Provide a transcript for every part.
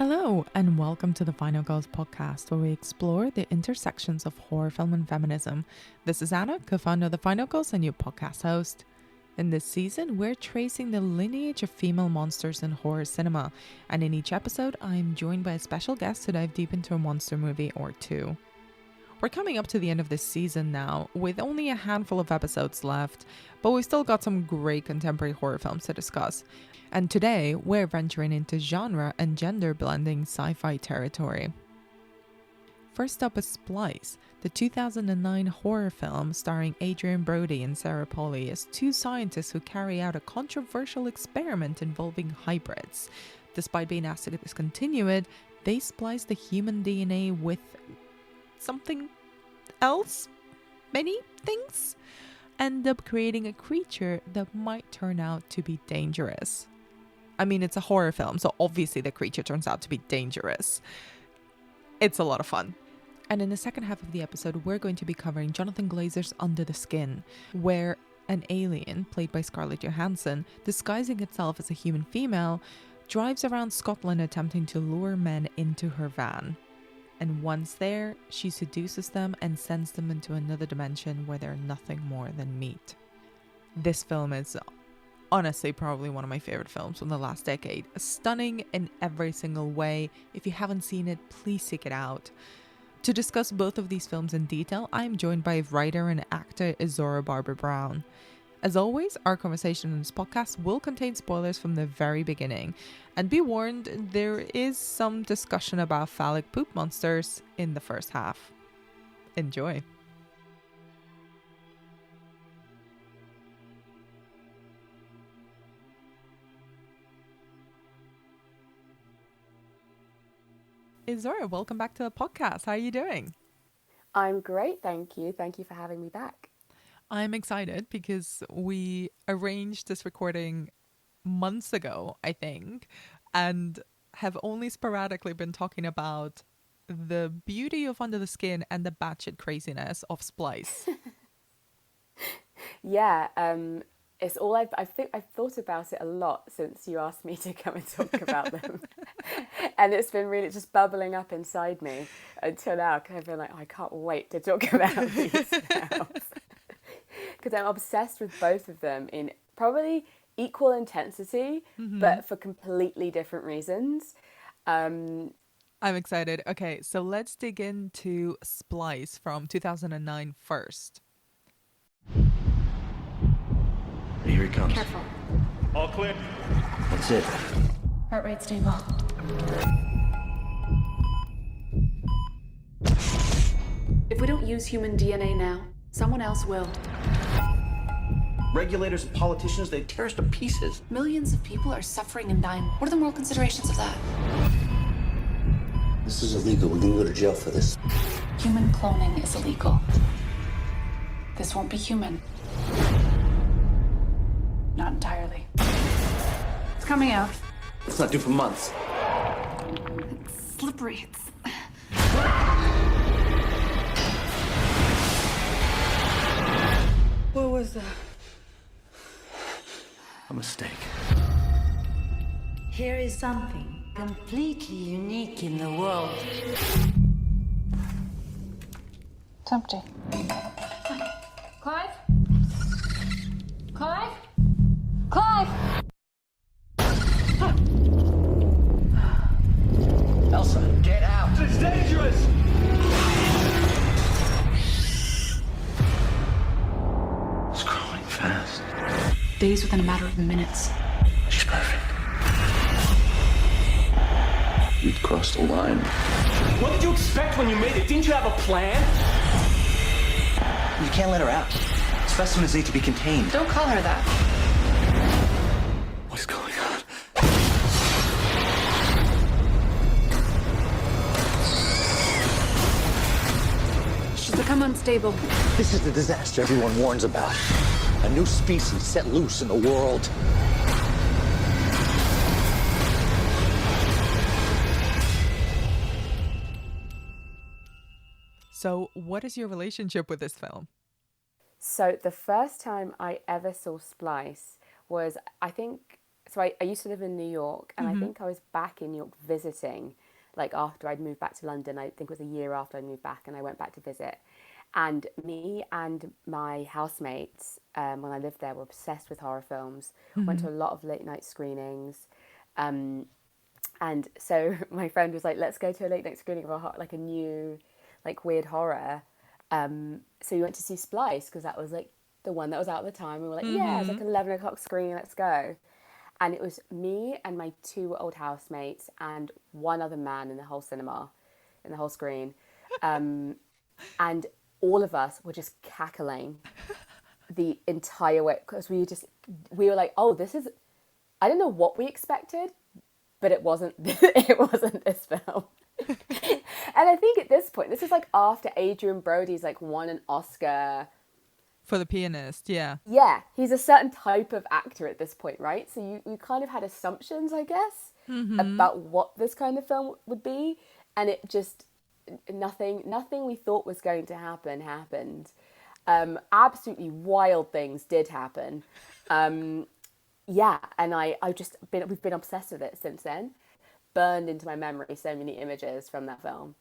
Hello, and welcome to the Final Girls podcast, where we explore the intersections of horror film and feminism. This is Anna, co-founder of the Final Girls and your podcast host. In this season, we're tracing the lineage of female monsters in horror cinema, and in each episode, I'm joined by a special guest to dive deep into a monster movie or two. We're coming up to the end of this season now, with only a handful of episodes left, but we've still got some great contemporary horror films to discuss. And today, we're venturing into genre and gender-blending sci-fi territory. First up is Splice, the 2009 horror film starring Adrian Brody and Sarah Polley as two scientists who carry out a controversial experiment involving hybrids. Despite being asked to discontinue it, they splice the human DNA with something else, many things, end up creating a creature that might turn out to be dangerous. I mean, it's a horror film, so obviously the creature turns out to be dangerous. It's a lot of fun. And in the second half of the episode, we're going to be covering Jonathan Glazer's Under the Skin, where an alien, played by Scarlett Johansson, disguising itself as a human female, drives around Scotland attempting to lure men into her van. And once there, she seduces them and sends them into another dimension where they're nothing more than meat. This film is honestly probably one of my favorite films from the last decade. Stunning in every single way. If you haven't seen it, please seek it out. To discuss both of these films in detail, I'm joined by writer and actor Izora Barber Brown. As always, our conversation in this podcast will contain spoilers from the very beginning. And be warned, there is some discussion about phallic poop monsters in the first half. Enjoy. Izora, welcome back to the podcast. How are you doing? I'm great, thank you. Thank you for having me back. I'm excited because we arranged this recording months ago, I think, and have only sporadically been talking about the beauty of Under the Skin and the batshit craziness of Splice. Yeah, it's all I've thought about it a lot since you asked me to come and talk about them, and it's been really just bubbling up inside me until now. Because I've been like, oh, I can't wait to talk about these now. Because I'm obsessed with both of them in probably equal intensity, but for completely different reasons. I'm excited. Okay, so let's dig into Splice from 2009 first. Here he comes. Careful. All clear. That's it. Heart rate stable. If we don't use human DNA now, someone else will. Regulators and politicians, they tear us to pieces. Millions of people are suffering and dying. What are the moral considerations of that? This is illegal. We're gonna go to jail for this. Human cloning is illegal. This won't be human. Not entirely. It's coming out. It's not due for months. It's slippery. What was that? A mistake. Here is something completely unique in the world. It's empty. Clive? Clive? Clive! Elsa, get out! It's dangerous! It's growing fast. Days within a matter of minutes. She's perfect. We'd crossed the line. What did you expect when you made it? Didn't you have a plan? You can't let her out. Specimens need to be contained. Don't call her that. What's going on? She's become unstable. This is the disaster everyone warns about. A new species set loose in the world. So what is your relationship with this film? So the first time I ever saw Splice was, I think, so I used to live in New York, and I think I was back in New York visiting, like after I'd moved back to London. I think it was a year after I moved back, and I went back to visit. And me and my housemates, when I lived there, were obsessed with horror films. Went to a lot of late night screenings. And so my friend was like, let's go to a late night screening of a new, like, weird horror. So we went to see Splice, because that was like the one that was out at the time. We were like, yeah, it's like an 11 o'clock screening, let's go. And it was me and my 2 old housemates and one other man in the whole cinema, in the whole screen. And all of us were just cackling the entire way, because we were like, oh, this is, I don't know what we expected, but it wasn't this film. And I think at this point, this is like after Adrian Brody's like won an Oscar For The Pianist, yeah. Yeah, he's a certain type of actor at this point, right? So you kind of had assumptions, I guess, about what this kind of film would be, and it just, nothing we thought was going to happen happened. Absolutely wild things did happen. Yeah, and we've been obsessed with it since then. Burned into my memory so many images from that film.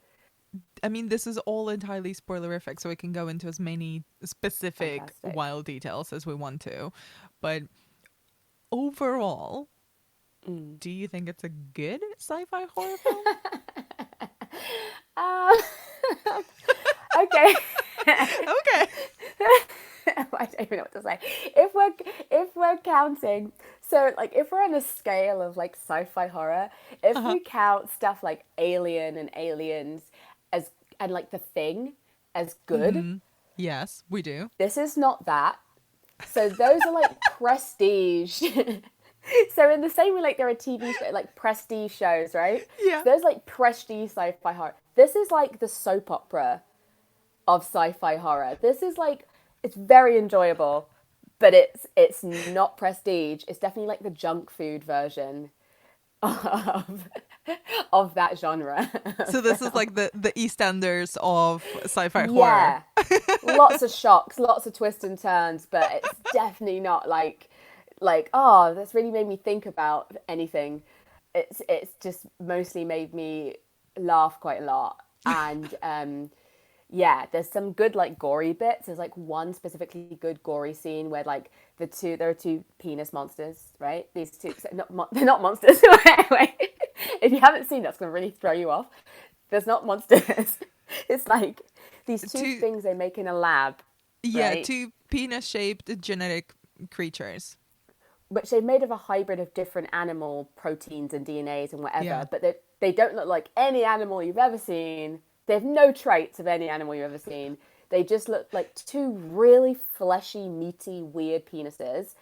I mean, this is all entirely spoilerific, so we can go into as many specific Fantastic. wild details as we want to. But overall, do you think it's a good sci-fi horror film? Okay. Okay. I don't even know what to say. If we're counting, so like if we're on a scale of like sci-fi horror, if we count stuff like Alien and Aliens as, and like The Thing as good, Yes, we do. this is not that. So those are like prestige. So in the same way, like there are TV like prestige shows, right? Yeah. So there's like prestige sci-fi horror. This is like the soap opera of sci-fi horror. This is like, it's very enjoyable, but it's not prestige. It's definitely like the junk food version of that genre. So this is like the EastEnders of sci-fi horror. Yeah, lots of shocks, lots of twists and turns, but it's definitely not like oh, that's really made me think about anything. It's just mostly made me laugh quite a lot, and yeah, there's some good like gory bits. There's like one specifically good gory scene where like there are 2 penis monsters, right? These 2, they're not monsters. Anyway, if you haven't seen, that's going to really throw you off. There's not monsters. It's like these 2 things they make in a lab. Yeah, right? 2 penis-shaped genetic creatures. Which they've made of a hybrid of different animal proteins and DNAs and whatever, Yeah. but they don't look like any animal you've ever seen. They have no traits of any animal you've ever seen. They just look like 2 really fleshy, meaty, weird penises.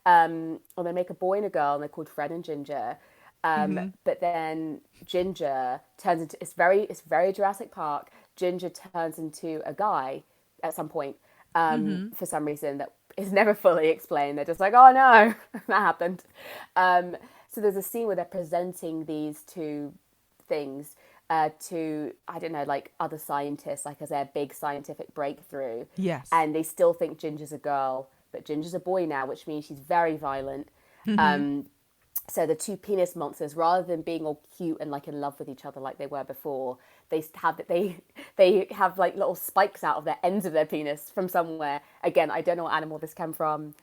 Or they make a boy and a girl, and they're called Fred and Ginger. But then Ginger turns into, it's very Jurassic Park. Ginger turns into a guy at some point, for some reason that is never fully explained. They're just like, oh no, that happened. So there's a scene where they're presenting these 2 things to, I don't know, like other scientists, like as their big scientific breakthrough. Yes. And they still think Ginger's a girl, but Ginger's a boy now, which means she's very violent. So the 2 penis monsters, rather than being all cute and like in love with each other like they were before, they have like little spikes out of their ends of their penis from somewhere. Again, I don't know what animal this came from.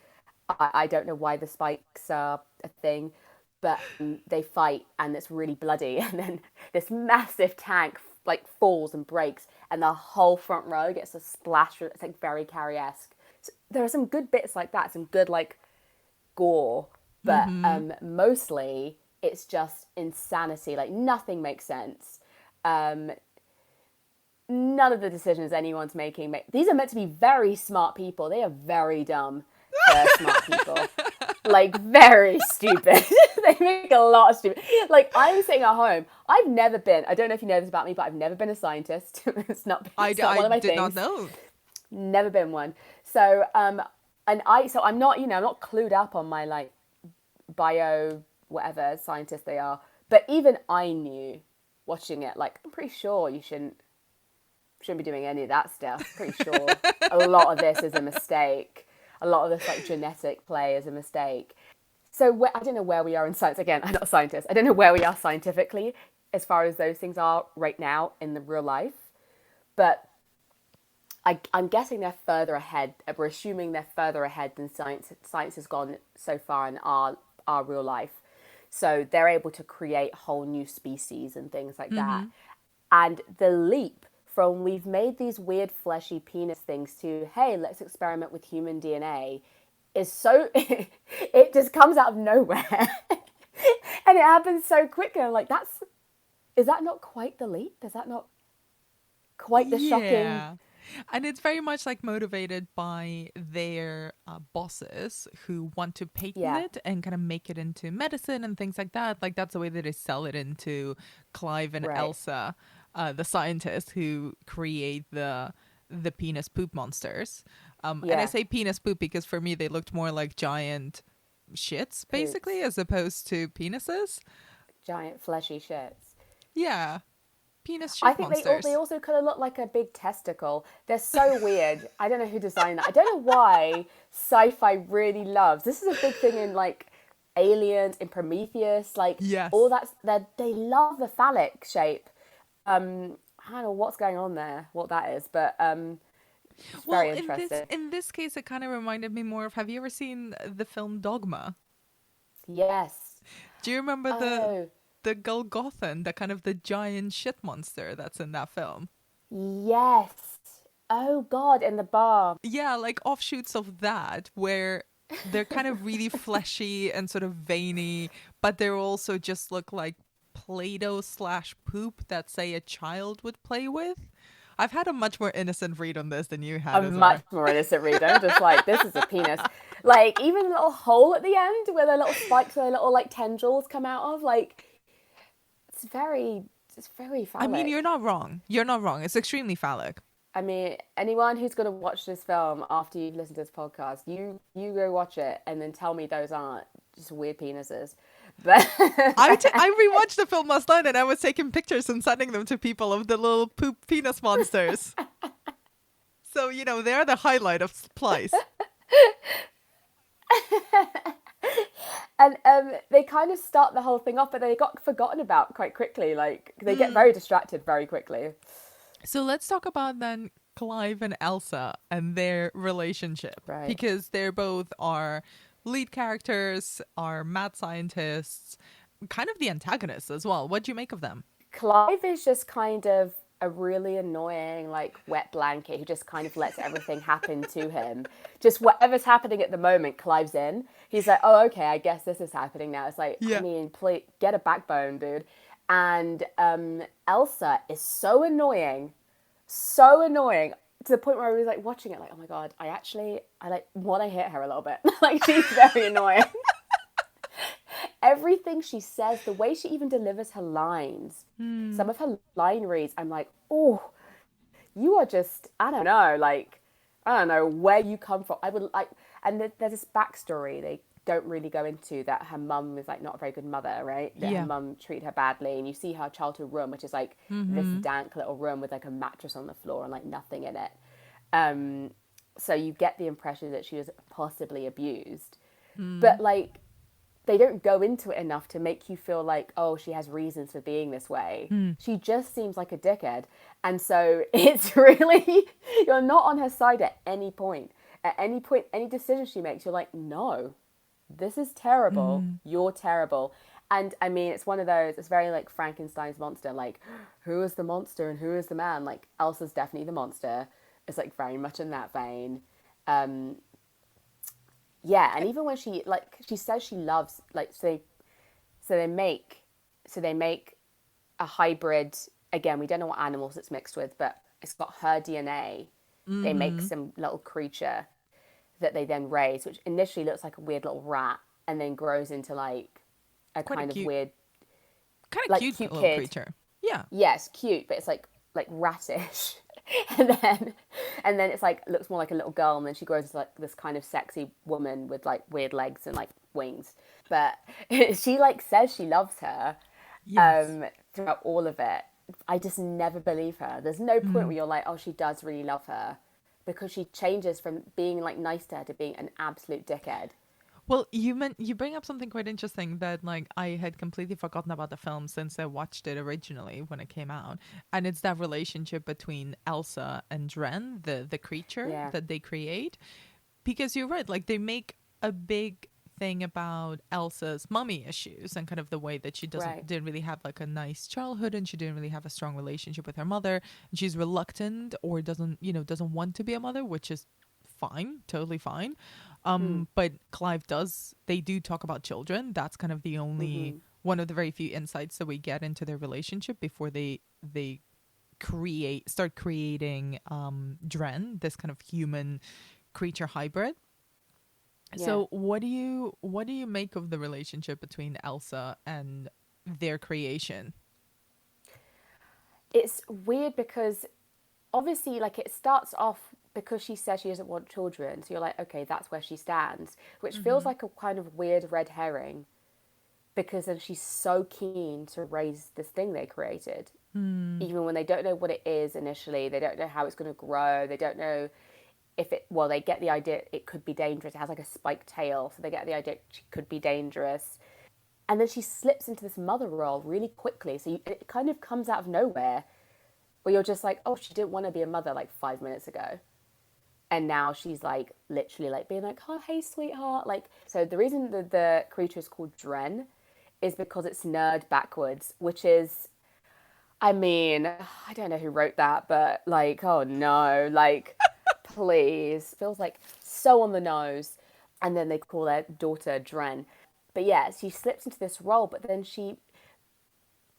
I don't know why the spikes are a thing, but they fight and it's really bloody. And then this massive tank like falls and breaks, and the whole front row gets a splash. It's like very Carrie-esque. So there are some good bits like that, some good like gore. But mostly it's just insanity. Like nothing makes sense. None of the decisions anyone's making. These are meant to be very smart people. They are very dumb for smart people. Like very stupid. They make a lot of stupid. Like I'm sitting at home. I've never been. I don't know if you know this about me, but I've never been a scientist. It's not one of my things. I did not know. Never been one. So I'm not, I'm not clued up on my like bio whatever scientists they are, but even I knew watching it, like I'm pretty sure you shouldn't be doing any of that stuff. Pretty sure a lot of this is a mistake. A lot of this like genetic play is a mistake. So I don't know where we are in science. Again, I'm not a scientist. I don't know where we are scientifically as far as those things are right now in the real life. But I'm guessing they're further ahead. We're assuming they're further ahead than science. Science has gone so far in our real life. So they're able to create whole new species and things like that. And the leap from we've made these weird fleshy penis things to, hey, let's experiment with human DNA is so, it just comes out of nowhere. And it happens so quickly. I'm like, is that not quite the leap? Is that not quite the shocking? And it's very much like motivated by their bosses who want to patent it and kind of make it into medicine and things like that. Like that's the way that they sell it into Clive and Elsa, the scientists who create the penis poop monsters. And I say penis poop because for me they looked more like giant shits basically as opposed to penises. Giant fleshy shits. Yeah. Penis shit I think monsters. they also kind of look like a big testicle. They're so weird. I don't know who designed that. I don't know why sci-fi really loves. This is a big thing in like Aliens, in Prometheus, like all that. They love the phallic shape. I don't know what's going on there, what that is, but it's very interesting. In this case, it kind of reminded me more of. Have you ever seen the film Dogma? Yes. Do you remember the Golgothan, the kind of the giant shit monster that's in that film? Yes. Oh God, in the bar. Yeah, like offshoots of that, where they're kind of really fleshy and sort of veiny, but they also just look like Play-Doh / poop that, say, a child would play with. I've had a much more innocent read on this than you had. A much more innocent read. I'm just like, this is a penis. Like, even a little hole at the end where the little spikes, where the little like tendrils come out of, like, it's very phallic. I mean, you're not wrong. You're not wrong. It's extremely phallic. I mean, anyone who's going to watch this film after you've listened to this podcast, you go watch it and then tell me those aren't just weird penises. But I rewatched the film last night and I was taking pictures and sending them to people of the little poop penis monsters. So, you know, they're the highlight of Splice. And they kind of start the whole thing off, but they got forgotten about quite quickly. Like, they get very distracted very quickly. So let's talk about then Clive and Elsa and their relationship. Right. Because they're both our lead characters, are mad scientists, kind of the antagonists as well. What do you make of them? Clive is just kind of a really annoying, like, wet blanket who just kind of lets everything happen to him. Just whatever's happening at the moment, Clive's in. He's like, oh, okay, I guess this is happening now. It's like, I mean, please, get a backbone, dude. And Elsa is so annoying to the point where I was like watching it like, oh my God, I like want to hit her a little bit. Like, she's very annoying. Everything she says, the way she even delivers her lines, some of her line reads, I'm like, oh, you are just, I don't know, like, I don't know where you come from. I would like, and there's this backstory they don't really go into, that her mum was like not a very good mother, right? That her mum treated her badly, and you see her childhood room, which is like this dank little room with like a mattress on the floor and like nothing in it. So you get the impression that she was possibly abused, but like they don't go into it enough to make you feel like, oh, she has reasons for being this way. She just seems like a dickhead, and so it's really, you're not on her side at any point. At any point, any decision she makes, you're like, no, this is terrible. You're terrible. And I mean, it's one of those, it's very like Frankenstein's monster, like, who is the monster and who is the man? Like, Elsa's definitely the monster. It's like very much in that vein. Yeah, and even when she says she loves, like, so they make a hybrid. Again, we don't know what animals it's mixed with, but it's got her DNA. They make some little creature that they then raise, which initially looks like a weird little rat, and then grows into like a kind of weird, kind of like, cute little kid. creature. Yeah. Yes, cute, but it's like ratish. and then it's like looks more like a little girl, and then she grows into like this kind of sexy woman with like weird legs and like wings. But she like says she loves her throughout all of it. I just never believe her. There's no point where you're like, oh, she does really love her, because she changes from being like nice to her to being an absolute dickhead. Well, you bring up something quite interesting that like I had completely forgotten about the film since I watched it originally when it came out, and it's that relationship between Elsa and Dren, the creature Yeah. that they create. Because you're right, like they make a big thing about Elsa's mommy issues and kind of the way that she Right. didn't really have like a nice childhood, and she didn't really have a strong relationship with her mother, and she's reluctant or doesn't want to be a mother, which is fine, totally fine. But they do talk about children. That's kind of the only one of the very few insights that we get into their relationship before they start creating Dren, this kind of human creature hybrid. Yeah. So what do you make of the relationship between Elsa and their creation? It's weird because obviously, like, it starts off because she says she doesn't want children. So you're like, okay, that's where she stands, which feels like a kind of weird red herring because then she's so keen to raise this thing they created. Even when they don't know what it is initially, they don't know how it's going to grow, they don't know they get the idea it could be dangerous. It has like a spiked tail, so they get the idea she could be dangerous. And then she slips into this mother role really quickly. So it kind of comes out of nowhere where you're just like, oh, she didn't want to be a mother like 5 minutes ago. And now she's like literally like being like, oh, hey, sweetheart. Like, so the reason that the creature is called Dren is because it's nerd backwards, which is, I mean, I don't know who wrote that, but like, oh no, like, please. Feels like so on the nose. And then they call their daughter Dren. But yeah, she slips into this role, but then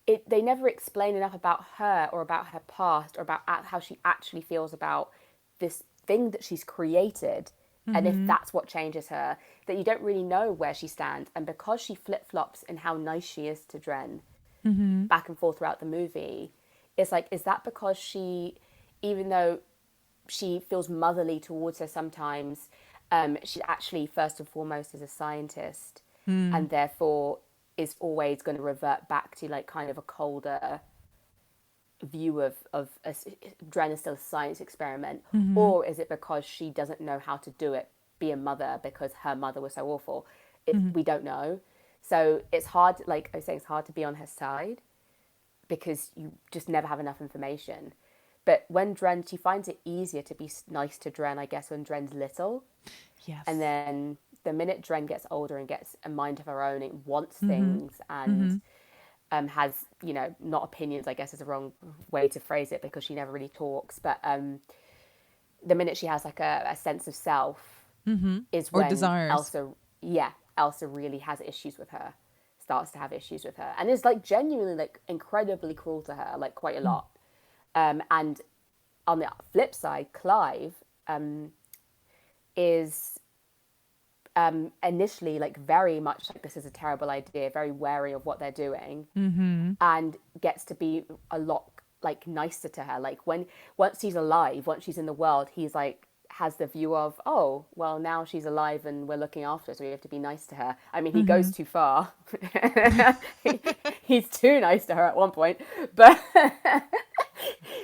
they never explain enough about her or about her past or about how she actually feels about this thing that she's created. And if that's what changes her, that you don't really know where she stands. And because she flip-flops in how nice she is to Dren back and forth throughout the movie, it's like, is that because she, even though she feels motherly towards her sometimes, she actually first and foremost is a scientist and therefore is always going to revert back to like kind of a colder view of Dren is still a science experiment, or is it because she doesn't know how to do it, be a mother, because her mother was so awful? We don't know. So it's hard, like I was saying, it's hard to be on her side because you just never have enough information. But when Dren, she finds it easier to be nice to Dren, I guess, when Dren's little. Yes. And then the minute Dren gets older and gets a mind of her own, it wants things and has, not opinions, I guess is the wrong way to phrase it because she never really talks. But the minute she has like a sense of self is Or when desires. Elsa really has issues with her, starts to have issues with her. And is like genuinely like incredibly cruel to her, like quite a lot. And on the flip side, Clive is initially like very much like this is a terrible idea, very wary of what they're doing, and gets to be a lot like nicer to her. Like once she's alive, once she's in the world, he's like has the view of, oh, well, now she's alive and we're looking after her, so we have to be nice to her. I mean, he goes too far. He's too nice to her at one point, but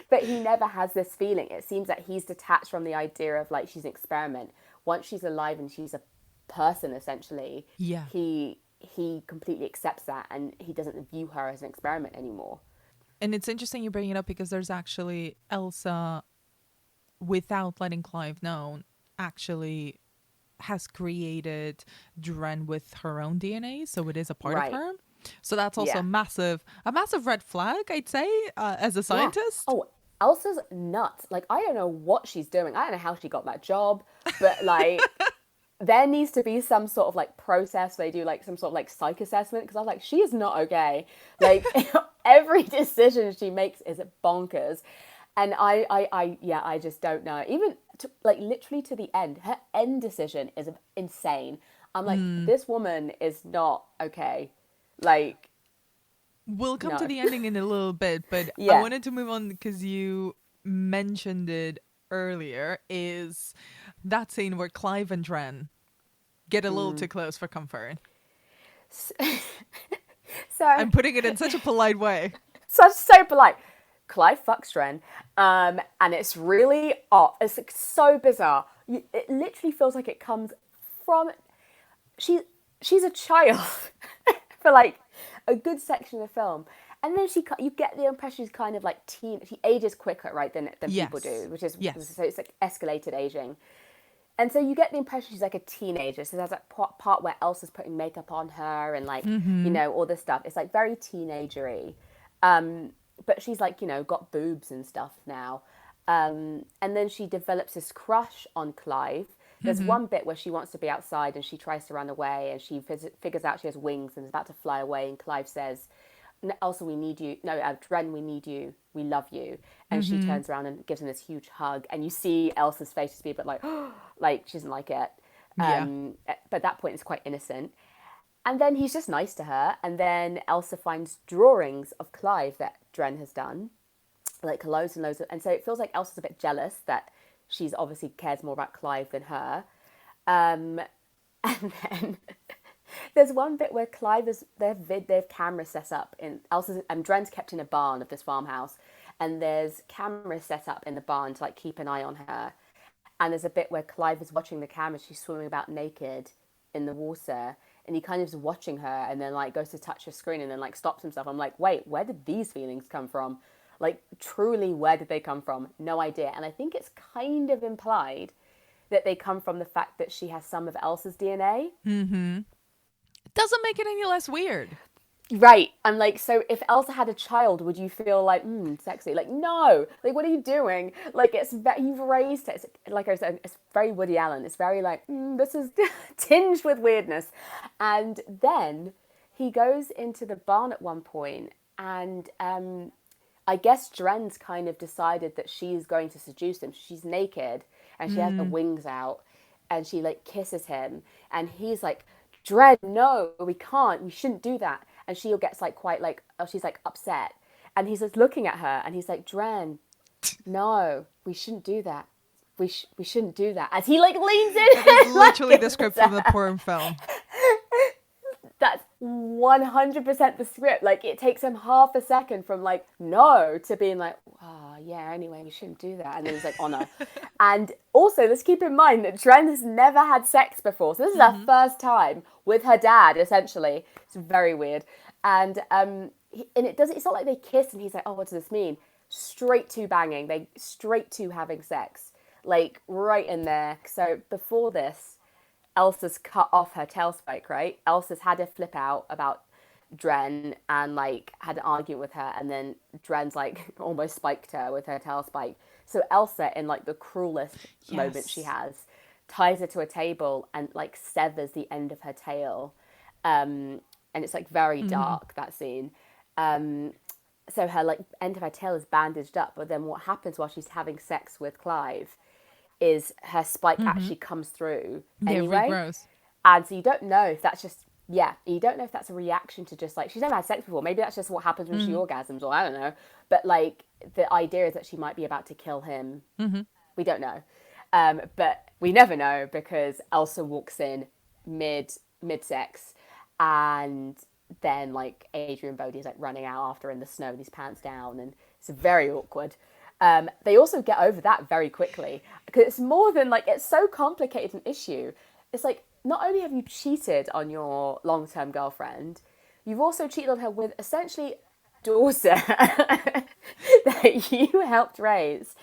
but he never has this feeling. It seems that he's detached from the idea of like she's an experiment. Once she's alive and she's a person, essentially, he completely accepts that and he doesn't view her as an experiment anymore. And it's interesting you bring it up because there's actually Elsa, without letting Clive know, actually has created Dren with her own DNA, so it is a part of her. So that's also a massive red flag, I'd say, as a scientist. Yeah. Oh, Elsa's nuts. Like, I don't know what she's doing. I don't know how she got that job, but like there needs to be some sort of like process where they do like some sort of like psych assessment, because I was like, she is not okay. Like every decision she makes is bonkers. And I just don't know. Even like literally to the end, her end decision is insane. I'm like, this woman is not okay. Like, we'll come to the ending in a little bit, but Yeah. I wanted to move on because you mentioned it earlier, is that scene where Clive and Dren get a little too close for comfort. So I'm putting it in such a polite way. so polite. Clive fucks Dren, and it's really odd. It's like so bizarre. It literally feels like it comes from she's a child for like a good section of the film. And then you get the impression she's kind of like she ages quicker, right, than people do, which is, so it's like escalated aging. And so you get the impression she's like a teenager. So there's that part where Elsa's putting makeup on her and like, all this stuff. It's like very teenagery. But she's like, got boobs and stuff now. And then she develops this crush on Clive. There's one bit where she wants to be outside and she tries to run away and she figures out she has wings and is about to fly away. And Clive says, Elsa, we need you. No, Dren, we need you. We love you. And she turns around and gives him this huge hug. And you see Elsa's face just be a bit like, like she doesn't like it. But at that point, it's quite innocent. And then he's just nice to her. And then Elsa finds drawings of Clive that Dren has done, like loads and loads of. And so it feels like Elsa's a bit jealous that she's obviously cares more about Clive than her. And then there's one bit where Clive they have cameras set up in Elsa's, and Dren's kept in a barn of this farmhouse, and there's cameras set up in the barn to like keep an eye on her. And there's a bit where Clive is watching the camera, she's swimming about naked in the water, and he kind of is watching her, and then like goes to touch her screen, and then like stops himself. I'm like, wait, where did these feelings come from? Like, truly, where did they come from? No idea. And I think it's kind of implied that they come from the fact that she has some of Elsa's DNA. It doesn't make it any less weird. Right. I'm like, so if Elsa had a child, would you feel like, sexy? Like, no. Like, what are you doing? Like, you've raised it. It's, like I said, it's very Woody Allen. It's very like, this is tinged with weirdness. And then he goes into the barn at one point, and I guess Dren's kind of decided that she's going to seduce him. She's naked and she has her wings out and she like kisses him, and he's like, Dren, no, we can't. We shouldn't do that. And she gets like quite like, she's like upset. And he's just looking at her and he's like, Dren, no, we shouldn't do that. We shouldn't do that. As he like leans in. That is literally the script from the porn film. That's 100% the script. Like, it takes him half a second from like no to being like, yeah, anyway, we shouldn't do that. And then he's like, oh no. And also, let's keep in mind that Dren has never had sex before. So this is her first time with her dad, essentially. It's very weird. And it's not like they kiss and he's like, oh, what does this mean? Straight to banging. Straight to having sex. Like, right in there. So before this, Elsa's cut off her tail spike, right? Elsa's had a flip out about Dren and like had an argument with her, and then Dren's like almost spiked her with her tail spike. So Elsa, in like the cruelest moment she has, ties her to a table and like severs the end of her tail. And it's like very dark, that scene. So her like end of her tail is bandaged up, but then what happens while she's having sex with Clive is her spike actually comes through anyway. Regrows. And so you don't know if that's just, you don't know if that's a reaction to just like, she's never had sex before. Maybe that's just what happens when she orgasms, or I don't know. But like, the idea is that she might be about to kill him. We don't know. But we never know, because Elsa walks in mid-sex, and then like Adrian Brody's like running out after in the snow with his pants down, and it's very awkward. They also get over that very quickly, because it's more than like, it's so complicated an issue. It's like, not only have you cheated on your long-term girlfriend, you've also cheated on her with essentially daughter that you helped raise.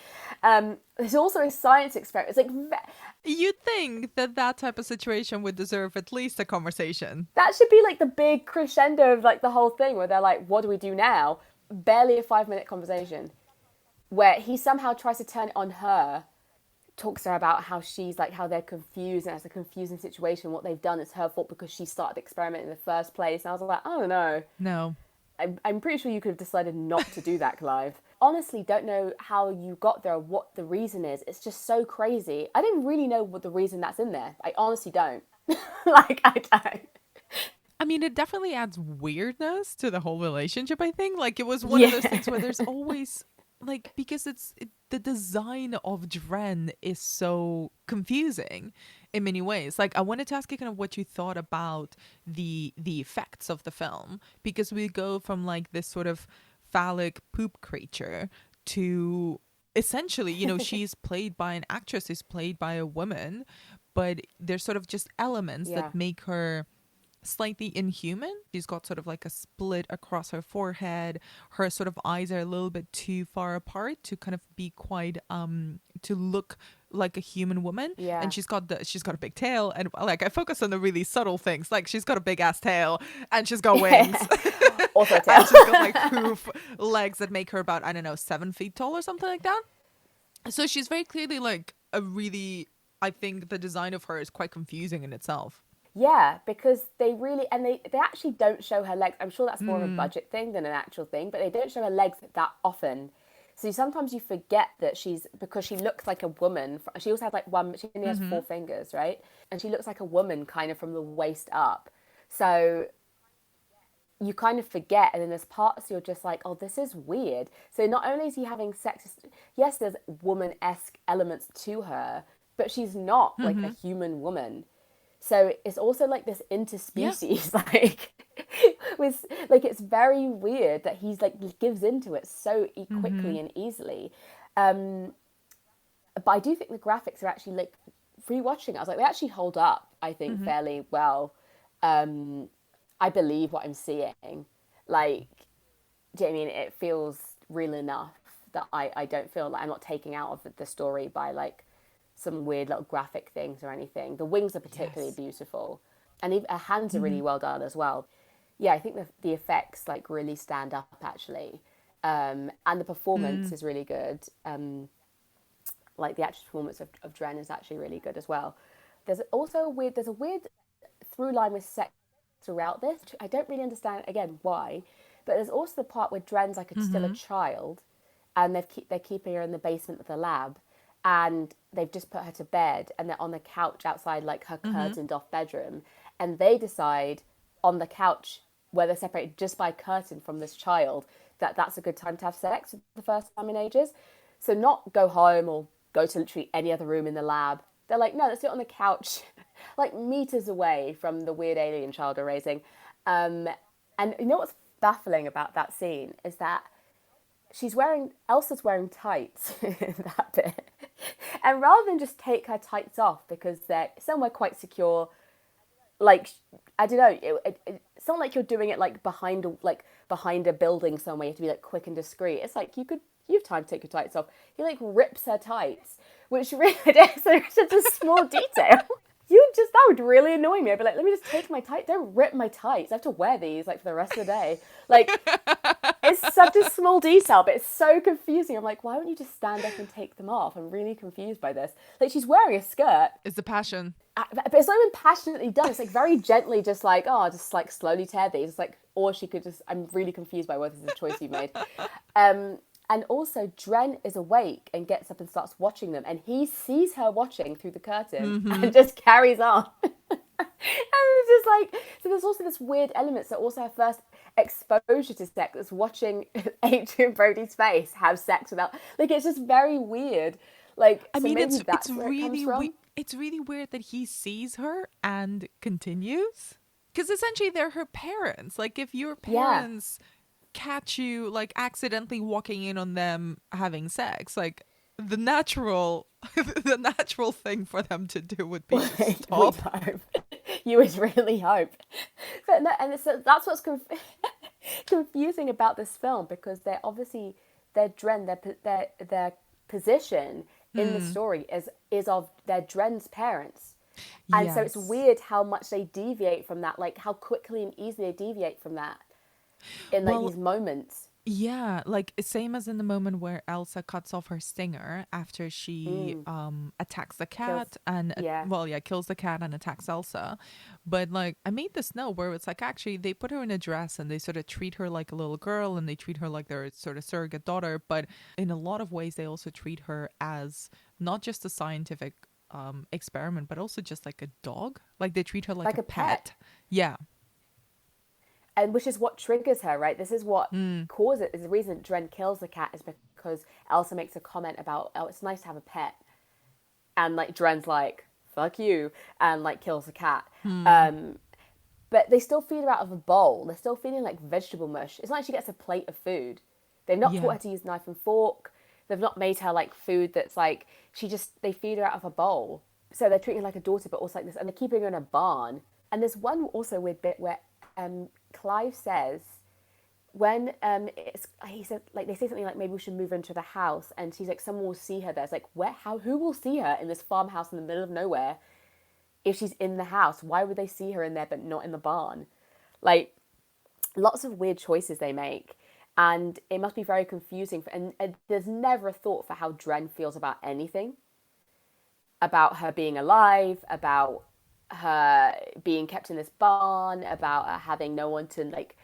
There's also a science experiment. It's like, you'd think that type of situation would deserve at least a conversation. That should be like the big crescendo of like the whole thing, where they're like, what do we do now? Barely a 5-minute conversation, where he somehow tries to turn it on her, talks to her about how she's like, how they're confused, and it's a confusing situation. What they've done is her fault because she started experimenting in the first place. And I was like, I don't know. No. I'm pretty sure you could have decided not to do that, Clive. Honestly, don't know how you got there, what the reason is. It's just so crazy. I didn't really know what the reason that's in there. I honestly don't. Like, I don't. I mean, it definitely adds weirdness to the whole relationship, I think. Like, it was one of those things where there's always, like, because the design of Dren is so confusing in many ways. Like, I wanted to ask you kind of what you thought about the effects of the film, because we go from like this sort of phallic poop creature to essentially, she's played by an actress who's played by a woman, but there's sort of just elements Yeah. that make her slightly inhuman. She's got sort of like a split across her forehead. Her sort of eyes are a little bit too far apart to kind of be quite to look like a human woman. Yeah. And she's got a big tail, and like I focus on the really subtle things, like she's got a big ass tail and she's got wings. Also a tail. And she's got like hoof legs that make her about, I don't know, 7 feet tall or something like that. So she's very clearly like a really, I think the design of her is quite confusing in itself. Yeah, because they really, and they actually don't show her legs. I'm sure that's more of a budget thing than an actual thing, but they don't show her legs that often. So sometimes you forget that because she looks like a woman. She also has like she only has 4 fingers, right? And she looks like a woman kind of from the waist up. So you kind of forget, and then there's parts you're just like, oh, this is weird. So not only is he having sexist, yes, there's woman-esque elements to her, but she's not like a human woman. So it's also like this interspecies, like with like it's very weird that he's like gives into it so quickly and easily. But I do think the graphics are actually like rewatching. I was like, they actually hold up. I think fairly well. I believe what I'm seeing. Like, do you know what I mean? It feels real enough that I don't feel like I'm not taking out of the story by like some weird little graphic things or anything. The wings are particularly beautiful, and even her hands are really well done as well. Yeah, I think the effects like really stand up actually, and the performance is really good. Like the actual performance of Dren is actually really good as well. There's also a weird through line with sex throughout this. I don't really understand again why, but there's also the part where Dren's like still a child, and they're keeping her in the basement of the lab. And they've just put her to bed, and they're on the couch outside like her curtained off bedroom. And they decide on the couch, where they're separated just by a curtain from this child, that that's a good time to have sex for the first time in ages. So not go home or go to literally any other room in the lab. They're like, no, let's do it on the couch, like meters away from the weird alien child we're raising. And you know what's baffling about that scene is that Elsa's wearing tights in that bit. And rather than just take her tights off because they're somewhere quite secure, like, I don't know, it's not like you're doing it like behind a building somewhere, you have to be like quick and discreet. It's like you have time to take your tights off. He like rips her tights, which really is such a small detail. That would really annoy me. I'd be like, let me just take my tights. Don't rip my tights. I have to wear these like for the rest of the day. Like, it's such a small detail, but it's so confusing. I'm like, why wouldn't you just stand up and take them off? I'm really confused by this. Like, she's wearing a skirt. It's the passion. But it's not even passionately done. It's like very gently, just like, oh, just like slowly tear these. It's like, or she could just, I'm really confused by what this is a choice you made. And also, Dren is awake and gets up and starts watching them. And he sees her watching through the curtain and just carries on. And it's just like, so there's also this weird element. So also her first exposure to sex is watching Adrian Brody's face have sex without, like, it's just very weird. Like, I so mean, maybe it's that's where it comes from. It's really weird that he sees her and continues. Because essentially they're her parents. Like, if your parents catch you like accidentally walking in on them having sex, like the natural thing for them to do would be to stop. You would really hope. But no, and that's what's confusing about this film, because they're obviously their position in the story is of their Dren's parents. And so it's weird how much they deviate from that, like how quickly and easily they deviate from that in like these moments. Yeah, like same as in the moment where Elsa cuts off her stinger after she attacks the cat kills the cat and attacks Elsa. But like I made this note where it's like actually they put her in a dress and they sort of treat her like a little girl and they treat her like their sort of surrogate daughter, but in a lot of ways they also treat her as not just a scientific experiment but also just like a dog. Like they treat her like a pet. Yeah. And which is what triggers her, right? This is what causes, is the reason Dren kills the cat is because Elsa makes a comment about, oh, it's nice to have a pet. And like Dren's like, fuck you, and like kills the cat. But they still feed her out of a bowl. They're still feeding like vegetable mush. It's not like she gets a plate of food. They've not taught her to use knife and fork. They've not made her like food that's like, they feed her out of a bowl. so they're treating her like a daughter, but also like this, and they're keeping her in a barn. And there's one also weird bit where Clive says, when he said, like, they say something like, maybe we should move her into the house, and she's like, someone will see her there. It's like, who will see her in this farmhouse in the middle of nowhere if she's in the house? Why would they see her in there but not in the barn? Like, lots of weird choices they make, and it must be very confusing. And there's never a thought for how Dren feels about anything, about her being alive, about her being kept in this barn, about her having no one to like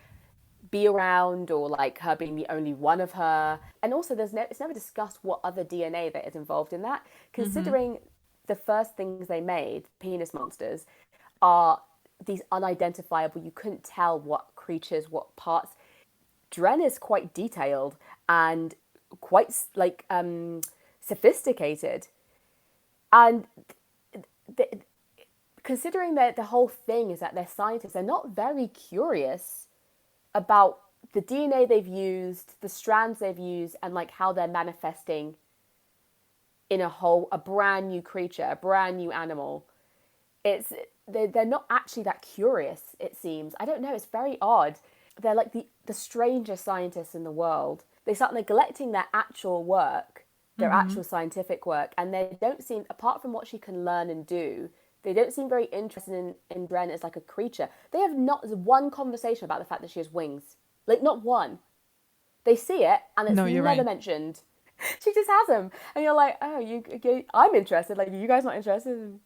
be around, or like her being the only one of her. And also it's never discussed what other DNA that is involved in that, considering the first things they made, penis monsters, are these unidentifiable, you couldn't tell what creatures, what parts. Dren is quite detailed and quite like sophisticated, and considering that the whole thing is that they're scientists, they're not very curious about the DNA they've used, the strands they've used, and like how they're manifesting in a brand new creature, a brand new animal. They're not actually that curious, it seems. I don't know, it's very odd. They're like the strangest scientists in the world. They start neglecting their actual work, their actual scientific work, and they don't seem, apart from what she can learn and do, they don't seem very interested in Dren as like a creature. They have not one conversation about the fact that she has wings. Like, not one. They see it, and it's never mentioned. She just has them. And you're like, oh, I'm interested. Like, are you guys not interested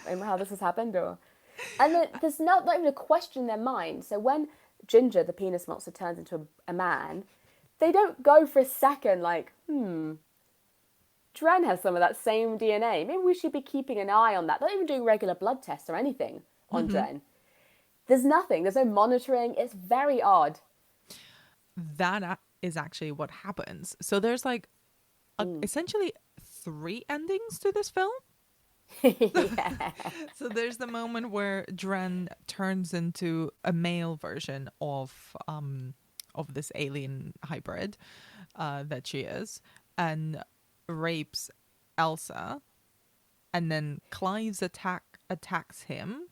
in how this has happened? And there's not even a question in their mind. So when Ginger, the penis monster, turns into a man, they don't go for a second like, Dren has some of that same DNA. Maybe we should be keeping an eye on that. They're not even doing regular blood tests or anything on Dren. There's nothing. There's no monitoring. It's very odd. That is actually what happens. So there's like essentially 3 endings to this film. Yeah. So there's the moment where Dren turns into a male version of this alien hybrid that she is, and rapes Elsa, and then Clive's attacks him,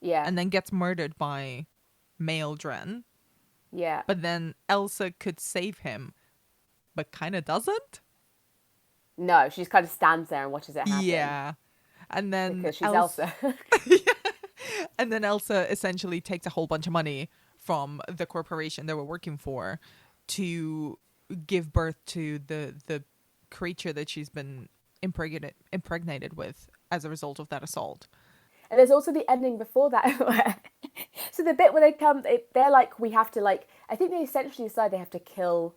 and then gets murdered by male Dren. Yeah. But then Elsa could save him, but kind of doesn't. No, she just kind of stands there and watches it happen. Yeah. And then because she's Elsa. And then Elsa essentially takes a whole bunch of money from the corporation they were working for to give birth to the creature that she's been impregnated with as a result of that assault. And there's also the ending before that. So the bit where they're like, we have to, like, I think they essentially decide they have to kill,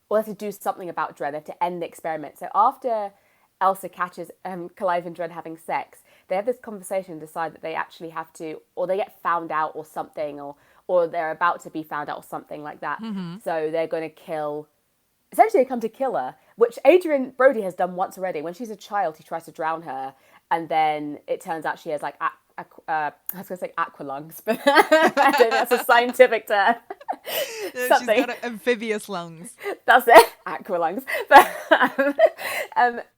or they have to do something about Dren. They have to end the experiment. So after Elsa catches Clive and Dren having sex, they have this conversation and decide that they actually have to, or they get found out or something, or they're about to be found out or something like that. So they're going to kill, essentially they come to kill her, which Adrian Brody has done once already. When she's a child, he tries to drown her, and then it turns out she has like I was going to say aqualungs, but I don't know, that's a scientific term. Something. She's got amphibious lungs. That's it, aqualungs. But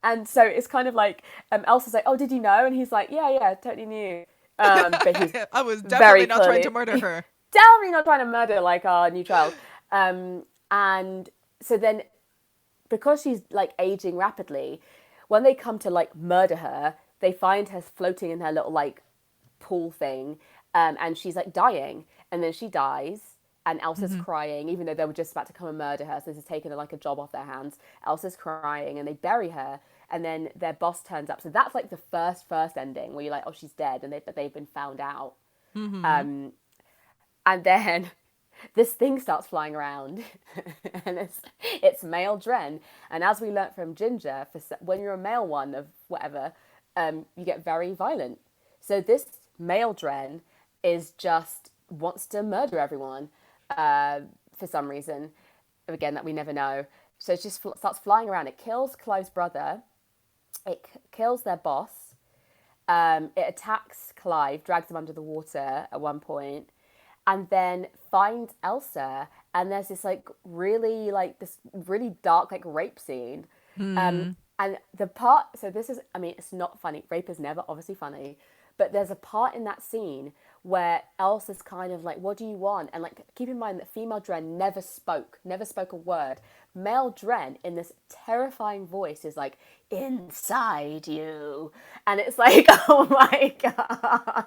and so it's kind of like Elsa's like, oh, did you know? And he's like, yeah, I totally knew. But he's I was definitely not trying to murder her. Definitely not trying to murder like our new child. And so then, because she's like aging rapidly, when they come to like murder her, they find her floating in her little like pool thing, and she's like dying, and then she dies, and Elsa's crying, even though they were just about to come and murder her, so this has taken like a job off their hands. Elsa's crying, and they bury her, and then their boss turns up. So that's like the first ending, where you're like, oh, she's dead, and they've been found out. And then this thing starts flying around, and it's male Dren, and as we learnt from Ginger, when you're a male one of whatever, you get very violent. So this male Dren wants to murder everyone for some reason, again, that we never know. So it just starts flying around. It kills Clive's brother. It kills their boss. It attacks Clive, drags him under the water at one point, and then finds Elsa. And there's this like really dark like rape scene. And the part, so this is, I mean, it's not funny. Rape is never obviously funny, but there's a part in that scene where Elsa's kind of like, what do you want? And like, keep in mind that female Dren never spoke a word. Male Dren in this terrifying voice is like, inside you. And it's like, oh my God.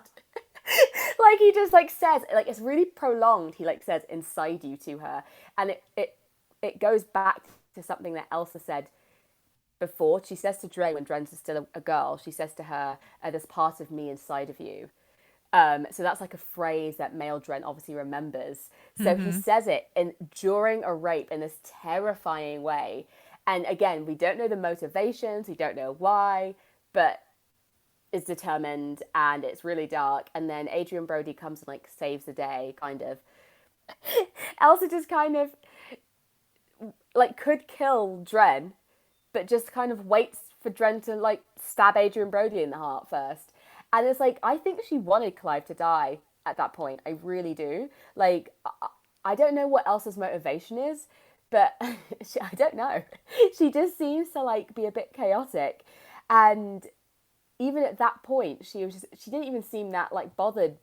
Like he just like says, like it's really prolonged. He like says inside you to her. And it goes back to something that Elsa said before. She says to Dren, when Dren's still a girl, she says to her, there's part of me inside of you. So that's like a phrase that male Dren obviously remembers. So he says it during a rape in this terrifying way. And again, we don't know the motivations, we don't know why, but is determined, and it's really dark. And then Adrian Brody comes and like saves the day, kind of. Elsa just kind of like could kill Dren, but just kind of waits for Dren to like stab Adrian Brody in the heart first. And it's like, I think she wanted Clive to die at that point. I really do. Like, I don't know what Elsa's motivation is, but I don't know. She just seems to like be a bit chaotic. And even at that point, she didn't even seem that like bothered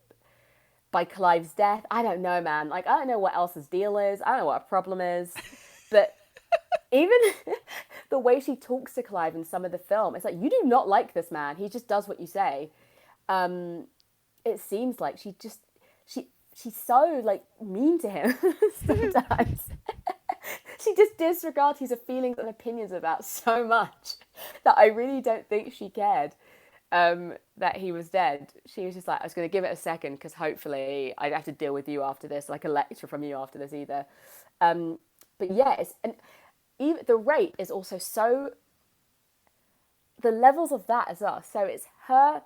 by Clive's death. I don't know, man. Like, I don't know what Elsa's deal is. I don't know what her problem is. But even the way she talks to Clive in some of the film, it's like, you do not like this man. He just does what you say. It seems like she's so like mean to him sometimes. She just disregards his feelings and opinions about so much that I really don't think she cared that he was dead. She was just like, I was going to give it a second because hopefully I'd have to deal with you after this, like a lecture from you after this either. But yeah, and even the rape is also so, the levels of that as well. So it's her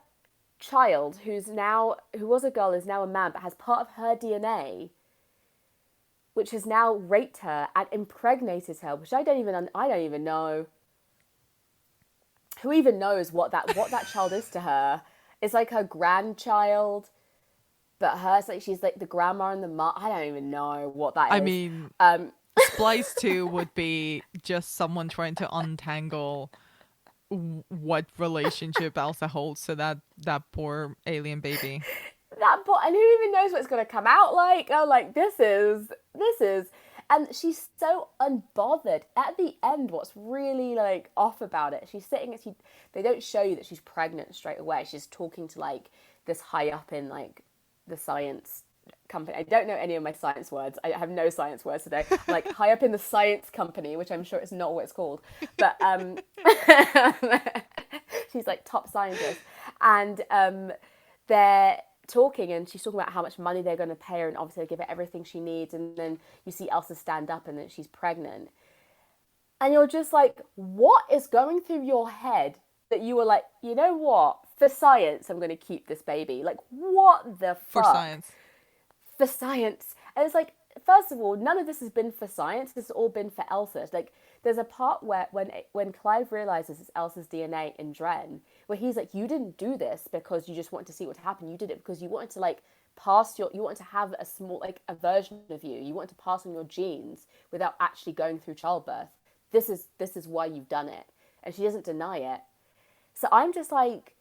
child who was a girl, is now a man, but has part of her DNA, which has now raped her and impregnated her, which I don't even know. Who even knows what that child is to her? It's like her grandchild, but it's like she's like the grandma and the mom. I don't even know what that is. I mean, Splice 2 would be just someone trying to untangle what relationship Elsa holds to that poor alien baby. And who even knows what's going to come out like? Oh, like this is, and she's so unbothered. At the end, what's really like off about it, she's sitting, they don't show you that she's pregnant straight away. She's talking to like this high up in like the science company. I don't know any of my science words. I have no science words today. Like high up in the science company, which I'm sure is not what it's called. But she's like top scientist. And they're talking, and she's talking about how much money they're going to pay her, and obviously they give her everything she needs. And then you see Elsa stand up and then she's pregnant. And you're just like, what is going through your head that you were like, you know what? For science, I'm going to keep this baby. Like, what the fuck? For science. For science. And it's like, first of all, none of this has been for science. This has all been for Elsa. It's like, there's a part where when Clive realizes it's Elsa's DNA in Dren, where he's like, you didn't do this because you just wanted to see what happened. You did it because you wanted to like you wanted to have a small, like a version of you. You wanted to pass on your genes without actually going through childbirth. This is why you've done it. And she doesn't deny it. So I'm just like,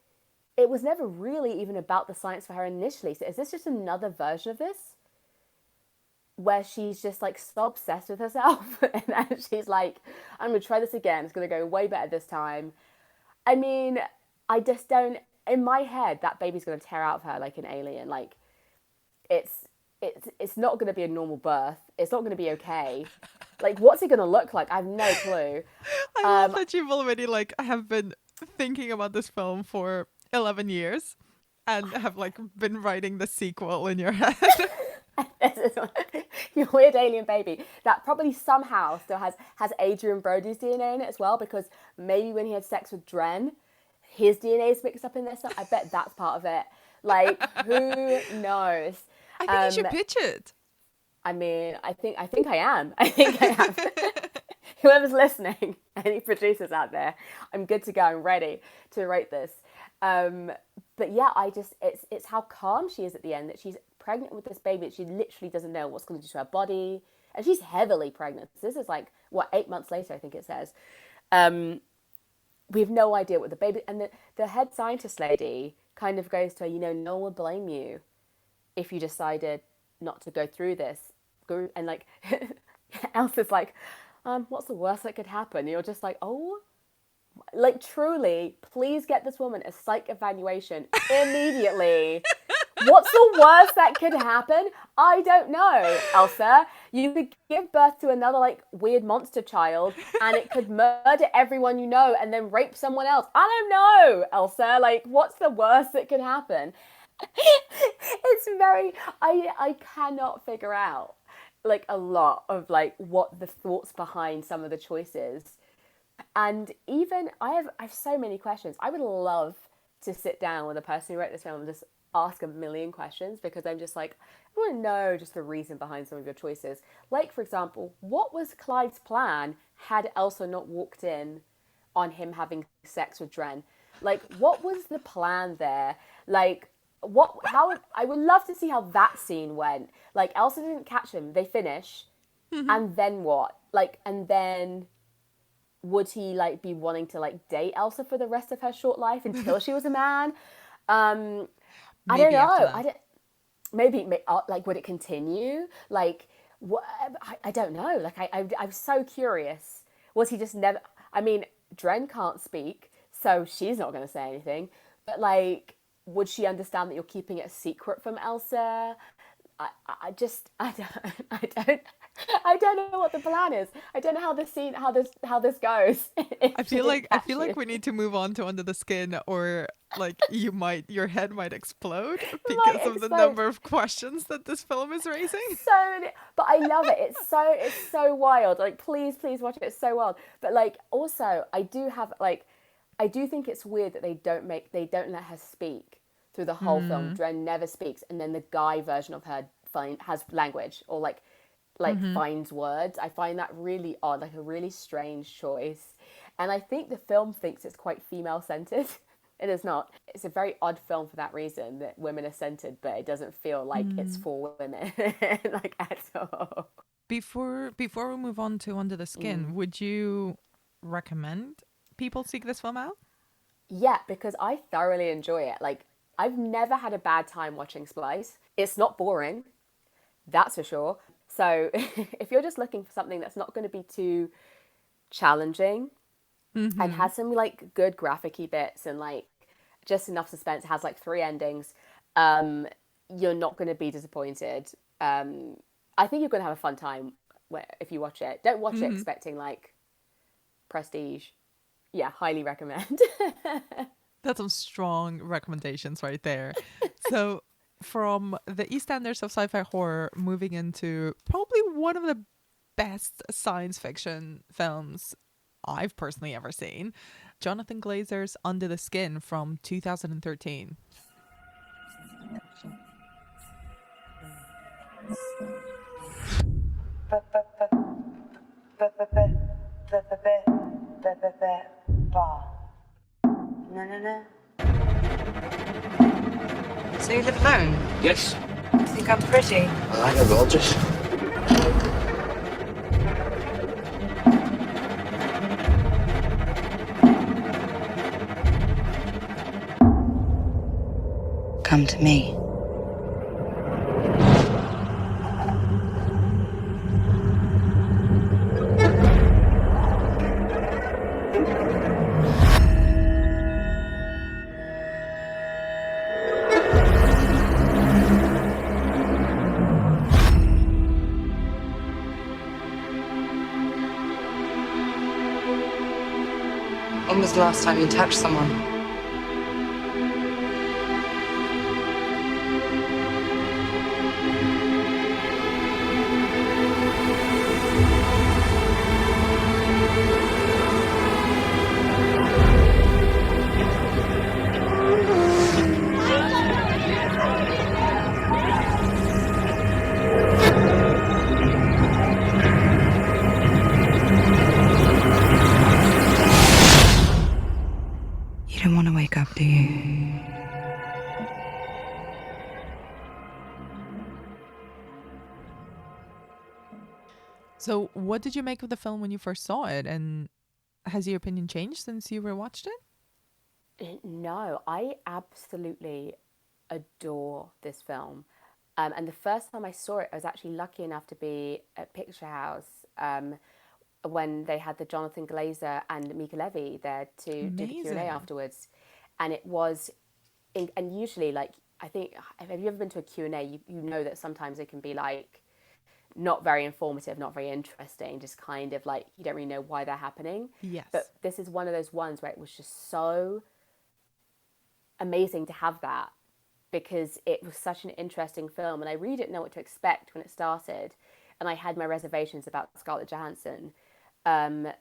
it was never really even about the science for her initially. So is this just another version of this? Where she's just like so obsessed with herself and then she's like, I'm going to try this again. It's going to go way better this time. I mean, I just don't, in my head, that baby's going to tear out of her like an alien. Like it's not going to be a normal birth. It's not going to be okay. Like, what's it going to look like? I have no clue. I love that you've already like, I have been thinking about this film for 11 years and have like been writing the sequel in your head. This is your weird alien baby that probably somehow still has Adrian Brody's DNA in it as well, because maybe when he had sex with Dren, his DNA is mixed up in there. So I bet that's part of it. Like, who knows? I think you should pitch it. I mean, I think I am. I think I am. Whoever's listening, any producers out there, I'm good to go. I'm ready to write this. But yeah, it's how calm she is at the end, that she's pregnant with this baby that she literally doesn't know what's going to do to her body, and she's heavily pregnant. This is like 8 months later, I think it says. And we have no idea what the baby, and the head scientist lady kind of goes to her, no one will blame you if you decided not to go through this. And like, Elsa's like, what's the worst that could happen? And you're just like, oh, like truly, please get this woman a psych evaluation immediately. What's the worst that could happen? I don't know, Elsa. You could give birth to another like weird monster child and it could murder everyone you know and then rape someone else. I don't know, Elsa. Like, what's the worst that could happen? It's very, I cannot figure out like a lot of like what the thoughts behind some of the choices. And even I have so many questions. I would love to sit down with a person who wrote this film and just ask a million questions, because I'm just like, I want to know just the reason behind some of your choices. Like, for example, what was Clyde's plan had Elsa not walked in on him having sex with Dren? Like, what was the plan there? Like, how I would love to see how that scene went. Like, Elsa didn't catch him, they finish, and then what? Like, and then would he like be wanting to like date Elsa for the rest of her short life until she was a man? I don't know. Maybe like, would it continue? Like, what? I don't know. Like, I'm so curious. Was he just never? I mean, Dren can't speak, so she's not going to say anything. But like, would she understand that you're keeping it a secret from Elsa? I don't know what the plan is. I don't know how this goes. I feel like we need to move on to Under the Skin, or like your head might explode because of the number of questions that this film is raising. But I love it. It's so wild. Like, please watch it. It's so wild. But like, also, I do think it's weird that they don't let her speak through the whole film. Dren never speaks, and then the guy version of her has language, or like finds words. I find that really odd, like a really strange choice. And I think the film thinks it's quite female-centered. It is not. It's a very odd film for that reason, that women are centered, but it doesn't feel like it's for women, like, at all. Before we move on to Under the Skin, would you recommend people seek this film out? Yeah, because I thoroughly enjoy it. Like, I've never had a bad time watching Splice. It's not boring, that's for sure. So if you're just looking for something that's not going to be too challenging and has some like good graphic-y bits and like just enough suspense, it has like 3 endings, you're not going to be disappointed. I think you're going to have a fun time if you watch it. Don't watch it expecting like prestige. Yeah, highly recommend. That's some strong recommendations right there. So from the EastEnders of sci-fi horror, moving into probably one of the best science fiction films I've personally ever seen, Jonathan Glazer's Under the Skin from 2013. So you live alone? Yes. Think I'm pretty? All right, I will just. Come to me. When was the last time you touched someone? You don't want to wake up, do you? So what did you make of the film when you first saw it? And Has your opinion changed since you rewatched it? No, I absolutely adore this film. And the first time I saw it, I was actually lucky enough to be at Picture House when they had the Jonathan Glazer and Mika Levy there to do the Q&A Amazing. afterwards. And it was, and usually, like, I think, have you ever been to a Q&A? You know that sometimes it can be like not very informative, not very interesting, just kind of like you don't really know why they're happening. Yes. But this is one of those ones where it was just so amazing to have that because it was such an interesting film and I really didn't know what to expect when it started and I had my reservations about Scarlett Johansson. But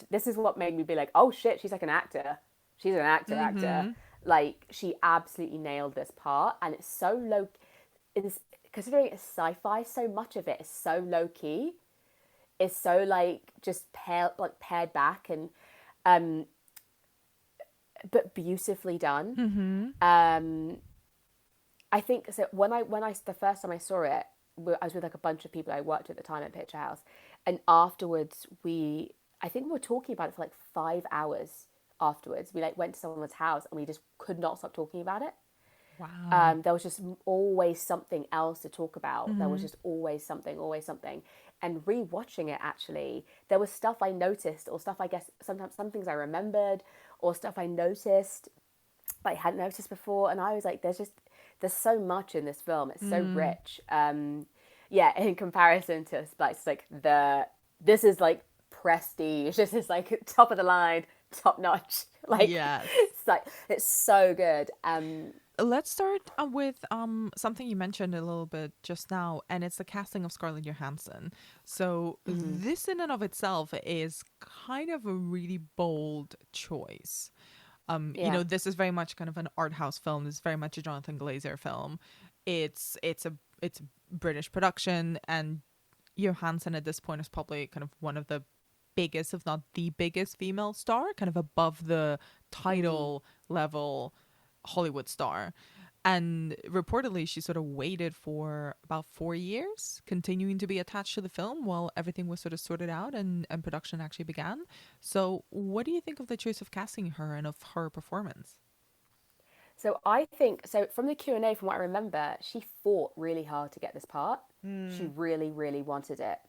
this is what made me be like, oh shit, she's like an actor. She's an actor. Like she absolutely nailed this part and it's so low. It's, considering it's sci-fi, so much of it is so low key. It's so like just pared back and but beautifully done. I think so. When I the first time I saw it, I was with like a bunch of people I worked with at the time at Picture House, and afterwards I think we were talking about it for like 5 hours. Afterwards, we like went to someone's house and we just could not stop talking about it. Wow. There was just always something else to talk about. There was just always something. And rewatching it, actually, there was stuff I noticed, or stuff I guess sometimes some things I remembered, or stuff I noticed that I hadn't noticed before. And I was like, there's so much in this film. It's so rich. Yeah, in comparison to Splice, it's like this is like prestige. This is like top of the line, top notch. Like, Yes. it's so good. Let's start with something you mentioned a little bit just now, and it's the casting of Scarlett Johansson. So this in and of itself is kind of a really bold choice. You know, this is very much kind of an art house film. This is very much a Jonathan Glazer film. It's a British production, and Johansson at this point is probably kind of one of the biggest, if not the biggest, female star, kind of above the title level Hollywood star. And reportedly she sort of waited for about 4 years continuing to be attached to the film while everything was sort of sorted out and production actually began. So what do you think of the choice of casting her and of her performance? So I think, so from the Q&A, from what I remember, she fought really hard to get this part. She really, really wanted it.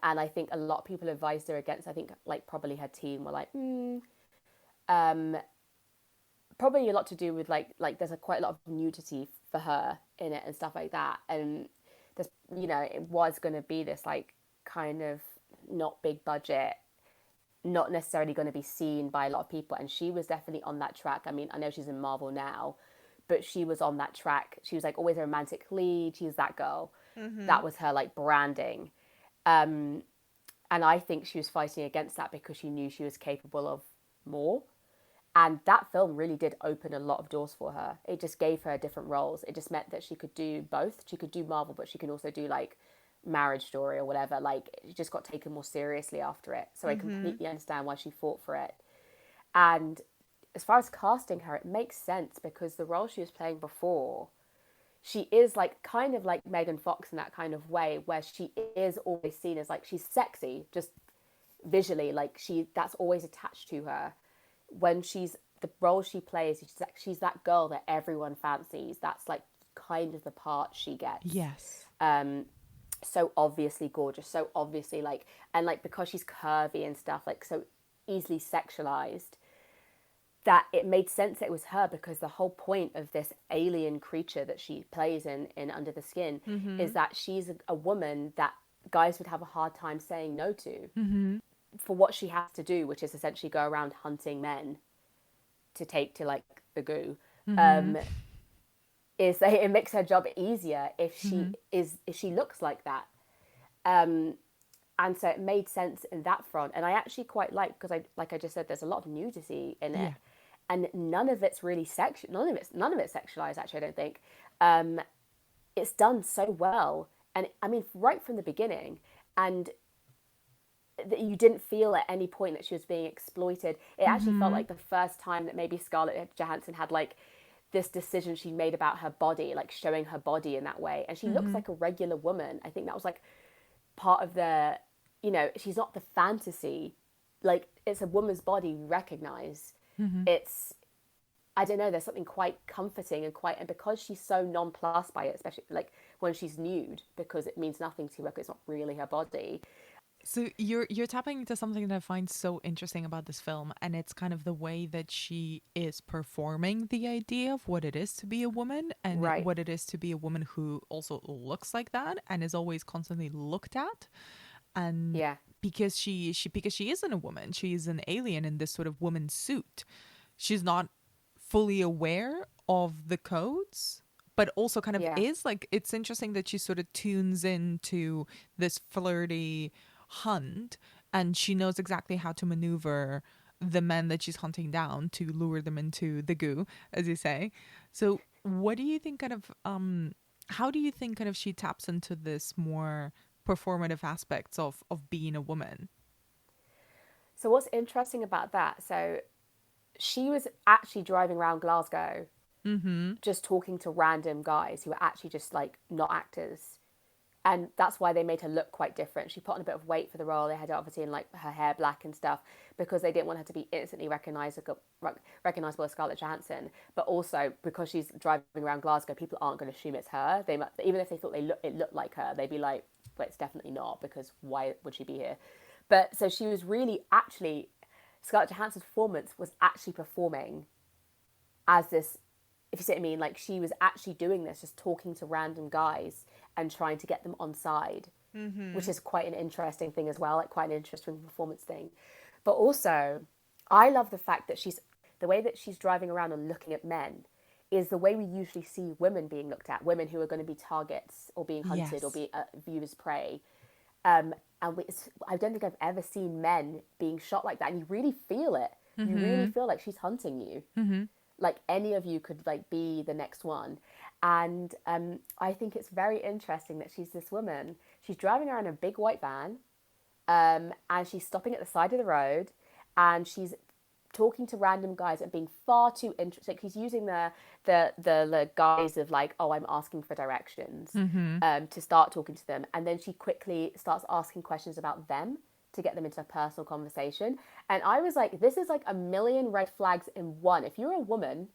And I think a lot of people advised her against, I think like probably her team were like, probably a lot to do with like there's quite a lot of nudity for her in it and stuff like that. And there's, you know, it was going to be this like kind of not big budget, not necessarily going to be seen by a lot of people. And she was definitely on that track. I mean, I know she's in Marvel now, but she was on that track. She was like always a romantic lead. She was that girl. That was her like branding. And I think she was fighting against that because she knew she was capable of more. And that film really did open a lot of doors for her. It just gave her different roles. It just meant that she could do both. She could do Marvel, but she could also do like Marriage Story or whatever. Like, she just got taken more seriously after it. So I completely understand why she fought for it. And as far as casting her, it makes sense because the role she was playing before, she is like kind of like Megan Fox in that kind of way where she is always seen as like, she's sexy, just visually, like that's always attached to her. When she's the role she plays, she's that girl that everyone fancies. That's like kind of the part she gets. Yes. So obviously gorgeous, so obviously like, and like because she's curvy and stuff, like so easily sexualized, that it made sense that it was her because the whole point of this alien creature that she plays in Under the Skin is that she's a woman that guys would have a hard time saying no to. For what she has to do, which is essentially go around hunting men to take to like the goo, is that it makes her job easier if she looks like that, and so it made sense in that front. And I actually quite like I just said, there's a lot of nudity in it, and none of it's really sexual. None of it's sexualized. Actually, I don't think it's done so well, and I mean right from the beginning, and that you didn't feel at any point that she was being exploited. It actually felt like the first time that maybe Scarlett Johansson had like this decision she made about her body, like showing her body in that way. And she looks like a regular woman. I think that was like part of the, you know, she's not the fantasy like, it's a woman's body we recognize. It's, I don't know, there's something quite comforting and because she's so nonplussed by it, especially like when she's nude, because it means nothing to her because it's not really her body. So you're tapping into something that I find so interesting about this film, and it's kind of the way that she is performing the idea of what it is to be a woman, and Right. what it is to be a woman who also looks like that and is always constantly looked at. And Yeah. because because she isn't a woman, she is an alien in this sort of woman suit. She's not fully aware of the codes, but also kind of Yeah. is. Like, it's interesting that she sort of tunes into this flirty hunt, and she knows exactly how to maneuver the men that she's hunting down to lure them into the goo, as you say. So what do you think kind of how do you think kind of she taps into this more performative aspects of being a woman? So what's interesting about that? So she was actually driving around Glasgow, just talking to random guys who were actually just like not actors, and that's why they made her look quite different. She put on a bit of weight for the role. They had her obviously in like her hair black and stuff because they didn't want her to be instantly recognizable as Scarlett Johansson. But also because she's driving around Glasgow, people aren't going to assume it's her. They might, even if they thought it looked like her, they'd be like, "Well, it's definitely not, because why would she be here?" But so she was really actually, Scarlett Johansson's performance was actually performing as this, if you see what I mean, like she was actually doing this, just talking to random guys and trying to get them on side, which is quite an interesting thing as well, like quite an interesting performance thing. But also, I love the fact that the way that she's driving around and looking at men is the way we usually see women being looked at, women who are going to be targets or being hunted or Yes. be viewed as prey. I don't think I've ever seen men being shot like that, and you really feel it. You really feel like she's hunting you. Like any of you could like be the next one. And I think it's very interesting that she's this woman. She's driving around in a big white van, and she's stopping at the side of the road, and she's talking to random guys and being far too interesting. He's using the guise of like, oh, I'm asking for directions, to start talking to them, and then she quickly starts asking questions about them to get them into a personal conversation. And I was like, this is like a million red flags in one. If you're a woman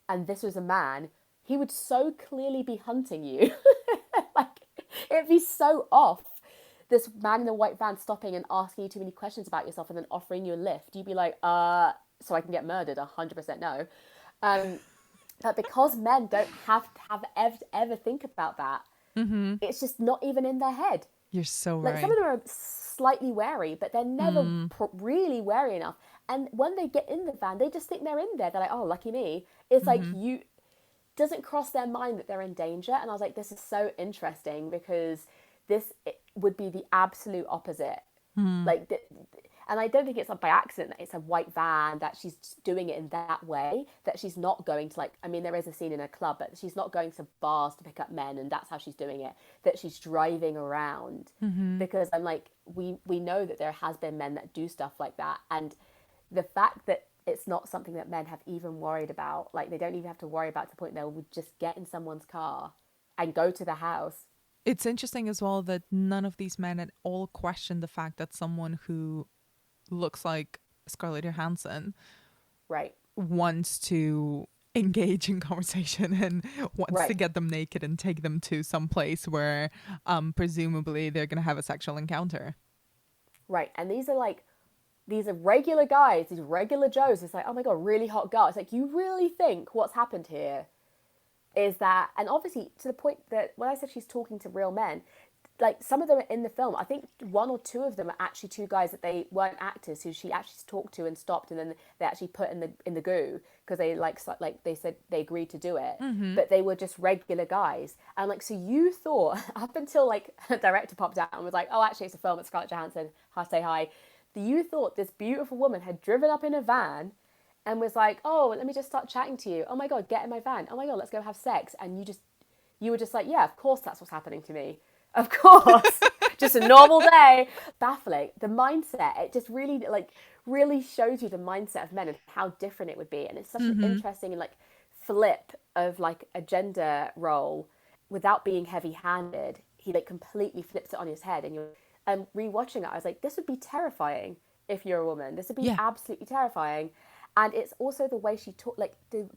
and this was a man, he would so clearly be hunting you. Like, it'd be so off. This man in the white van stopping and asking you too many questions about yourself and then offering you a lift. You'd be like, so I can get murdered? 100% no. But because men don't have to ever think about that, it's just not even in their head. You're so Like, right. some of them are slightly wary, but they're never really wary enough. And when they get in the van, they just think they're in there. They're like, oh, lucky me. It's like, doesn't cross their mind that they're in danger. And I was like, this is so interesting, because it would be the absolute opposite. Like, and I don't think it's by accident that it's a white van, that she's doing it in that way, that she's not going to, like, I mean, there is a scene in a club, but she's not going to bars to pick up men, and that's how she's doing it, that she's driving around. Because I'm like, we know that there has been men that do stuff like that, and the fact that it's not something that men have even worried about, like they don't even have to worry about, to the point they would just get in someone's car and go to the house. It's interesting as well that none of these men at all question the fact that someone who looks like Scarlett Johansson Right. wants to engage in conversation and wants to Right. get them naked and take them to some place where presumably they're going to have a sexual encounter. Right. And these are regular guys, these regular Joes. It's like, oh my God, really hot girl. It's like, you really think what's happened here is that, and obviously to the point that when I said she's talking to real men, like some of them are in the film, I think one or two of them are actually two guys that they weren't actors, who she actually talked to and stopped, and then they actually put in the goo, because they like they said they agreed to do it, but they were just regular guys. And like, so you thought up until like a director popped out and was like, oh, actually it's a film, it's Scarlett Johansson, say hi. You thought this beautiful woman had driven up in a van and was like, oh, let me just start chatting to you. Oh my God, get in my van. Oh my God, let's go have sex. And you were just like, yeah, of course that's what's happening to me. Of course. Just a normal day. Baffling. The mindset, it just really shows you the mindset of men and how different it would be. And it's such an interesting and like flip of like a gender role without being heavy-handed. He like completely flips it on his head, and you're rewatching it, I was like, this would be terrifying. if you're a woman. This would be Yeah. absolutely terrifying. And it's also the way she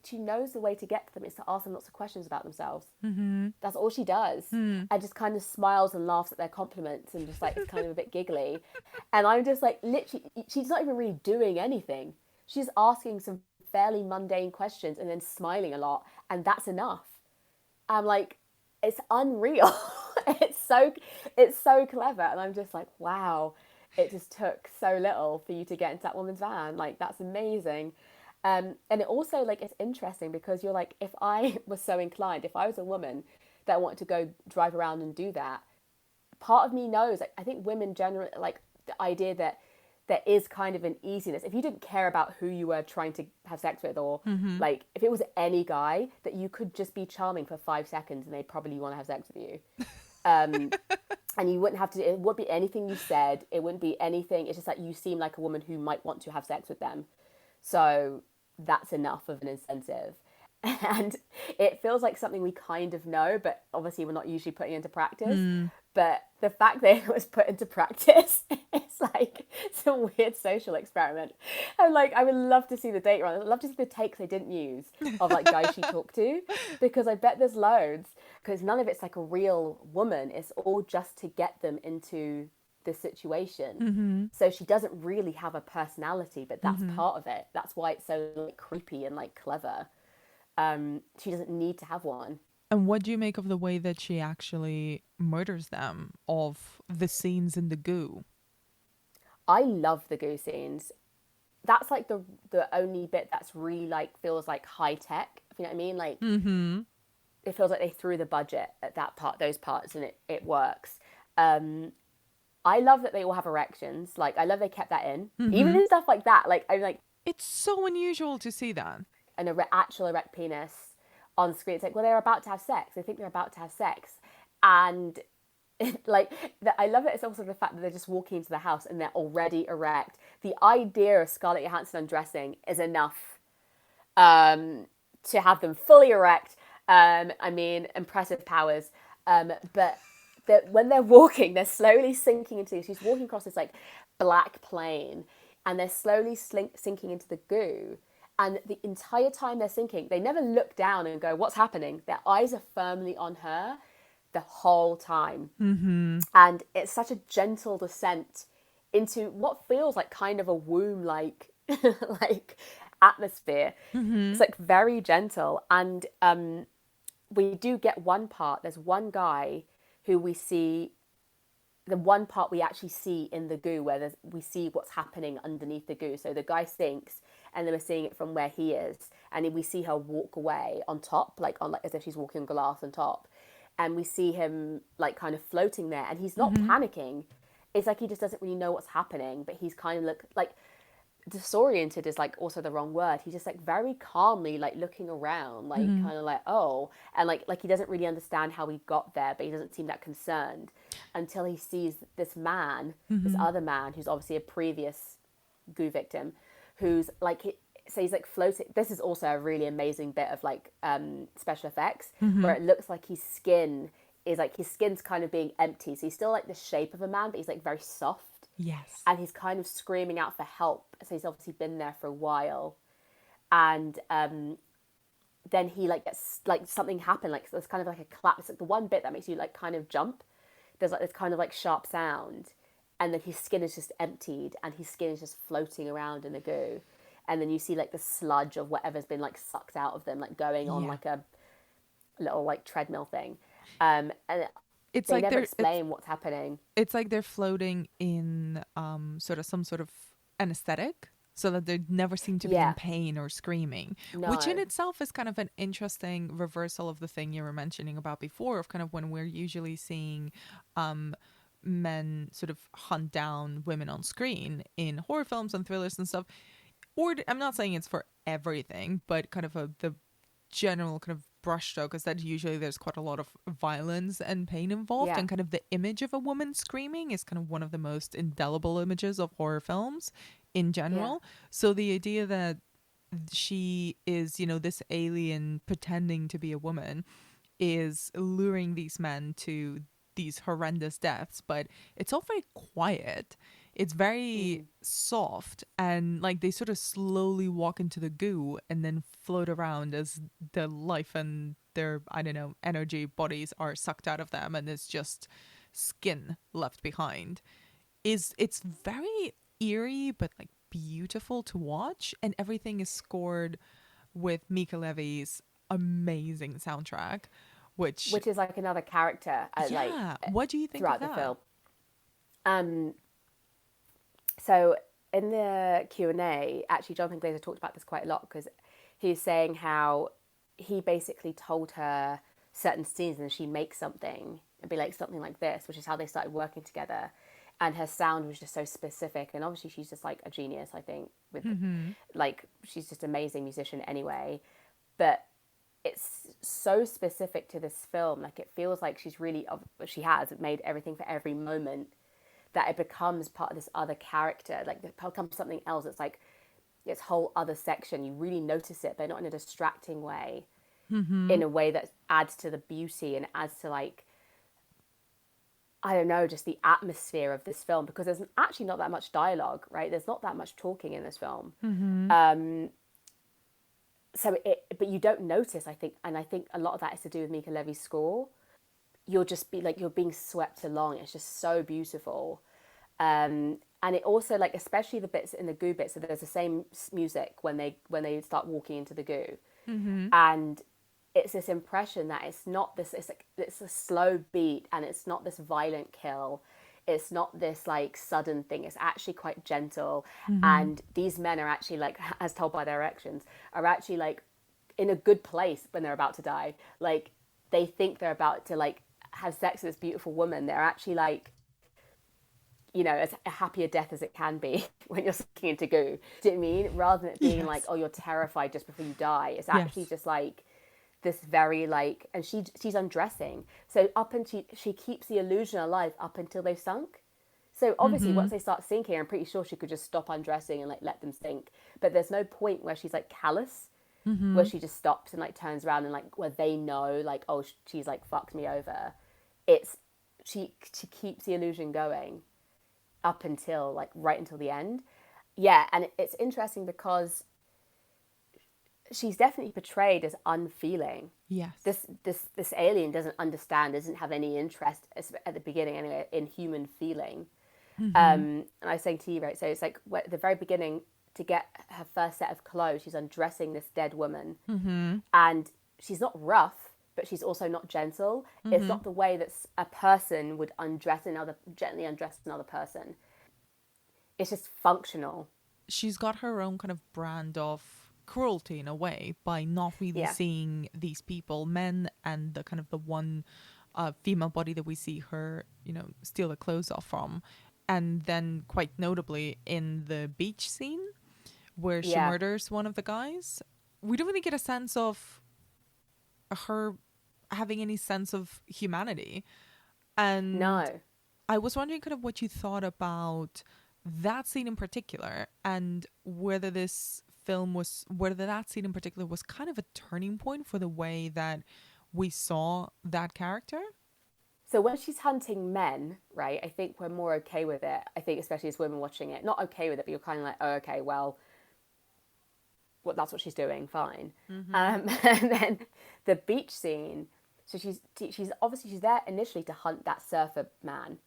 she knows the way to get to them is to ask them lots of questions about themselves. Mm-hmm. That's all she does. And just kind of smiles and laughs at their compliments and just like is kind of a bit giggly. And I'm just like, literally, she's not even really doing anything. She's asking some fairly mundane questions and then smiling a lot. And that's enough. I'm like, it's unreal. it's so clever. And I'm just like, wow, it just took so little for you to get into that woman's van. Like, that's amazing. And it also, like, it's interesting because you're like, if I was so inclined, if I was a woman that wanted to go drive around and do that, part of me knows, like, I think women generally, like, the idea that there is kind of an easiness. If you didn't care about who you were trying to have sex with, or like if it was any guy, that you could just be charming for 5 seconds and they'd probably want to have sex with you. And you wouldn't have to, it wouldn't be anything you said. It wouldn't be anything. It's just like you seem like a woman who might want to have sex with them. So that's enough of an incentive. And it feels like something we kind of know, but obviously we're not usually putting into practice. But the fact that it was put into practice, it's like some weird social experiment. And like, I would love to see the date run. I'd love to see the takes they didn't use of like guys she talked to, because I bet there's loads, because none of it's like a real woman. It's all just to get them into the situation. So she doesn't really have a personality, but that's part of it. That's why it's so like creepy and like clever. She doesn't need to have one. And what do you make of the way that she actually murders them, of the scenes in the goo? I love the goo scenes. That's like the only bit that's really like feels like high tech, if you know what I mean. Like it feels like they threw the budget at that part, those parts, and it works. I love that they all have erections. Like, I love they kept that in, even in stuff like that. Like, I'm like, It's so unusual to see that. an actual erect penis on screen. It's like, well, they're about to have sex. They think they're about to have sex. And like, I love it. It's also the fact that they're just walking into the house and they're already erect. The idea of Scarlett Johansson undressing is enough to have them fully erect. I mean, impressive powers. But when they're walking, they're slowly sinking into, she's walking across this like black plane, and they're slowly sinking into the goo. And the entire time they're sinking, they never look down and go, what's happening? Their eyes are firmly on her the whole time. And it's such a gentle descent into what feels like kind of a womb-like like atmosphere. It's like very gentle. And we do get one part. There's one guy who we see, the one part we actually see in the goo, where we see what's happening underneath the goo. So the guy sinks, and then we're seeing it from where he is, and we see her walk away on top, like as if she's walking on glass on top, and we see him like kind of floating there, and he's not panicking. It's like he just doesn't really know what's happening, but he's kind of like disoriented is like also the wrong word. He's just like very calmly like looking around, like kind of like, oh, and like he doesn't really understand how he got there, but he doesn't seem that concerned until he sees this man, this other man who's obviously a previous goo victim, who's like, so he's like floating. This is also a really amazing bit of like special effects, where it looks like his skin's kind of being empty, so he's still like the shape of a man, but he's like very soft. Yes. And he's kind of screaming out for help. So he's obviously been there for a while. And then he like gets like something happen. Like there's kind of like a clap. It's like the one bit that makes you like kind of jump. There's like this kind of like sharp sound. And then his skin is just emptied, and his skin is just floating around in the goo. And then you see like the sludge of whatever's been like sucked out of them, like going on like a little like treadmill thing. And it's they like never they're explain what's happening. It's like they're floating in some sort of anesthetic, so that they never seem to be in pain or screaming, which in itself is kind of an interesting reversal of the thing you were mentioning about before, of kind of when we're usually seeing men sort of hunt down women on screen in horror films and thrillers and stuff. Or I'm not saying it's for everything, but kind of the general kind of brushstroke is that usually there's quite a lot of violence and pain involved, and kind of the image of a woman screaming is kind of one of the most indelible images of horror films in general. So the idea that she is, you know, this alien pretending to be a woman is luring these men to these horrendous deaths, but it's all very quiet. It's very soft, and like they sort of slowly walk into the goo and then float around as the life and their, I don't know, energy bodies are sucked out of them, and it's just skin left behind. It's very eerie but like beautiful to watch, and everything is scored with Mika Levy's amazing soundtrack, which Which is like another character, like yeah, what do you think of throughout the that? film. So in the Q&A, actually, Jonathan Glazer talked about this quite a lot, because he's saying how he basically told her certain scenes and she'd make something and be like something like this, which is how they started working together. And her sound was just so specific. And obviously she's just like a genius, I think, with like, she's just an amazing musician anyway. But it's so specific to this film. Like, it feels like she has made everything for every moment, that it becomes part of this other character, like it becomes something else. It's like this whole other section. You really notice it, but not in a distracting way, in a way that adds to the beauty and adds to, like, I don't know, just the atmosphere of this film, because there's actually not that much dialogue, right? There's not that much talking in this film. But you don't notice, I think, and I think a lot of that is to do with Mika Levy's score. You'll just be like, you're being swept along. It's just so beautiful. And it also, like, especially the bits in the goo bits, so there's the same music when they start walking into the goo. And it's this impression that it's not this, it's a slow beat, and it's not this violent kill. It's not this like sudden thing. It's actually quite gentle. And these men are actually, like, as told by their actions, are actually like in a good place when they're about to die. Like, they think they're about to like have sex with this beautiful woman. They're actually like, you know, as a happier death as it can be when you're sinking into goo. Do you know what I mean? Rather than it being like, oh, you're terrified just before you die. It's actually just like this very like, and she's undressing. So she keeps the illusion alive up until they've sunk. So obviously once they start sinking, I'm pretty sure she could just stop undressing and like let them sink. But there's no point where she's like callous, where she just stops and like turns around and like, where they know like, oh, she's like fucked me over. It's she keeps the illusion going up until like right until the end. Yeah, and it's interesting because she's definitely portrayed as unfeeling. Yes. This alien doesn't understand, doesn't have any interest at the beginning anyway in human feeling. And I was saying to you, right, so it's like at the very beginning, to get her first set of clothes, she's undressing this dead woman. And she's not rough, but she's also not gentle. It's not the way that a person would gently undress another person. It's just functional. She's got her own kind of brand of cruelty in a way, by not really seeing these people, men, and the kind of the one female body that we see her, you know, steal the clothes off from. And then quite notably in the beach scene where she murders one of the guys, we don't really get a sense of her having any sense of humanity. And No. I was wondering kind of what you thought about that scene in particular, and whether that scene in particular was kind of a turning point for the way that we saw that character. So when she's hunting men, right, I think we're more okay with it. I think especially as women watching it, not okay with it, but you're kind of like, oh, okay, well, that's what she's doing, fine. And then the beach scene, so she's obviously there initially to hunt that surfer man.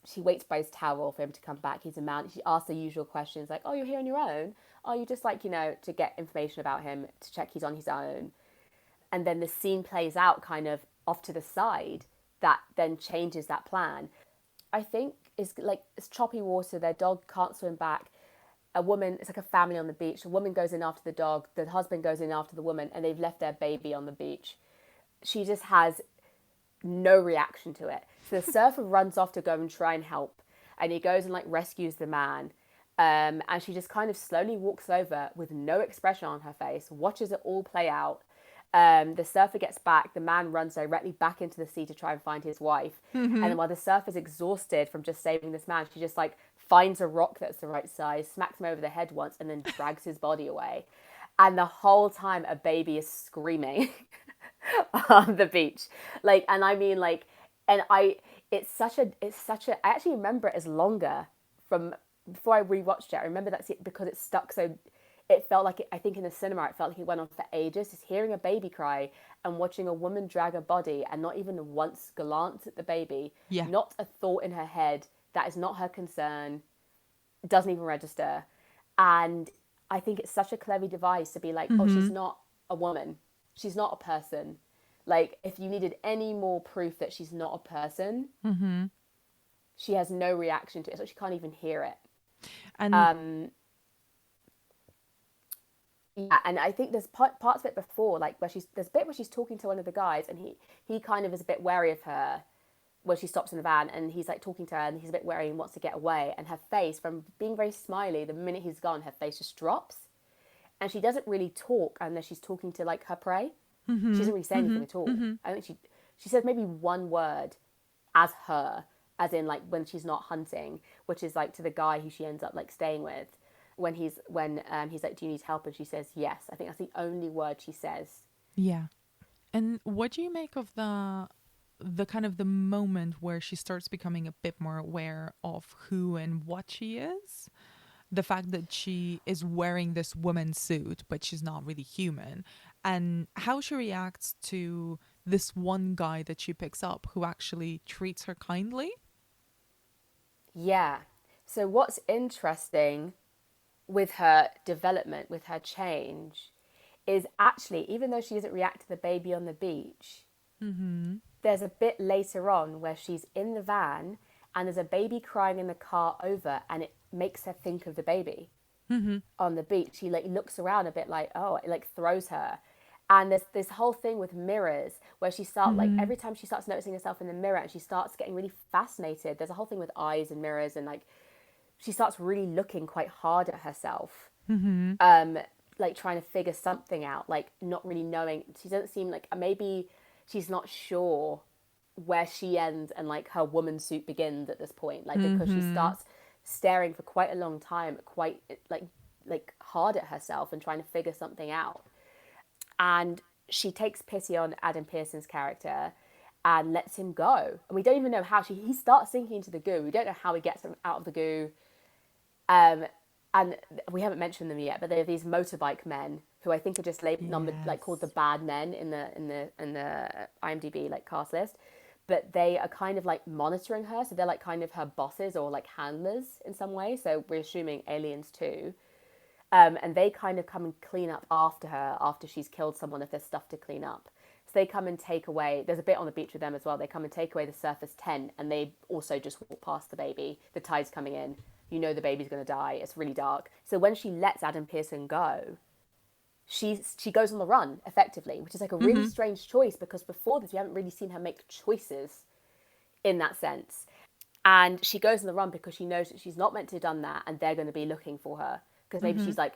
She waits by his towel for him to come back. He's a man. She asks the usual questions like, oh, you're here on your own? Oh, you just like, you know, to get information about him, to check he's on his own. And then the scene plays out kind of off to the side that then changes that plan. I think it's choppy water. Their dog can't swim back. A woman, it's like a family on the beach. A woman goes in after the dog. The husband goes in after the woman, and they've left their baby on the beach. She just has no reaction to it. So the surfer runs off to go and try and help. And he goes and like rescues the man. And she just kind of slowly walks over with no expression on her face, watches it all play out. The surfer gets back. The man runs directly back into the sea to try and find his wife. And then while the surfer's exhausted from just saving this man, she just like finds a rock that's the right size, smacks him over the head once, and then drags his body away. And the whole time a baby is screaming on the beach. Like, and I mean like, and it's such a, I actually remember it as longer from before I rewatched it. I remember that scene because it stuck so. It felt like I think in the cinema, it felt like it went on for ages. Just hearing a baby cry and watching a woman drag a body and not even once glance at the baby, Yeah. not a thought in her head. That is not her concern. Doesn't even register. And I think it's such a clever device to be like, oh, she's not a woman. She's not a person. Like, if you needed any more proof that she's not a person, she has no reaction to it. So she can't even hear it. And Yeah, and I think there's parts of it before, like there's a bit where she's talking to one of the guys, and he kind of is a bit wary of her when she stops in the van, and he's like talking to her, and he's a bit wary and wants to get away, and her face, from being very smiley, the minute he's gone, her face just drops, and she doesn't really talk unless she's talking to like her prey. She doesn't really say anything at all. I think she says maybe one word as her, as in like when she's not hunting, which is like to the guy who she ends up like staying with. When he's like, do you need help? And she says yes. I think that's the only word she says. yeah. And what do you make of the kind of the moment where she starts becoming a bit more aware of who and what she is? The fact that she is wearing this woman's suit, but she's not really human, and how she reacts to this one guy that she picks up who actually treats her kindly. Yeah. So what's interesting with her development, with her change, is actually, even though she doesn't react to the baby on the beach, there's a bit later on where she's in the van and there's a baby crying in the car over, and it makes her think of the baby on the beach. She like looks around a bit like, oh, it like throws her. And there's this whole thing with mirrors where she starts like every time she starts noticing herself in the mirror and she starts getting really fascinated. There's a whole thing with eyes and mirrors, and like she starts really looking quite hard at herself, like trying to figure something out, like not really knowing. She doesn't seem like, maybe she's not sure where she ends and like her woman suit begins at this point, like because she starts staring for quite a long time, quite like hard at herself and trying to figure something out. And she takes pity on Adam Pearson's character and lets him go. And we don't even know how he starts sinking into the goo. We don't know how he gets him out of the goo. And we haven't mentioned them yet, but they're these motorbike men who I think are just numbered, like called the bad men in the IMDb like cast list. But they are kind of like monitoring her, so they're like kind of her bosses or like handlers in some way. So we're assuming aliens too. And they kind of come and clean up after her after she's killed someone if there's stuff to clean up. So they come and take away, there's a bit on the beach with them as well, they come and take away the surface tent, and they also just walk past the baby. The tide's coming in. You know the baby's going to die. It's really dark. So when she lets Adam Pearson go, she goes on the run, effectively, which is like a really strange choice, because before this, we haven't really seen her make choices in that sense. And she goes on the run because she knows that she's not meant to have done that, and they're going to be looking for her. Because maybe she's like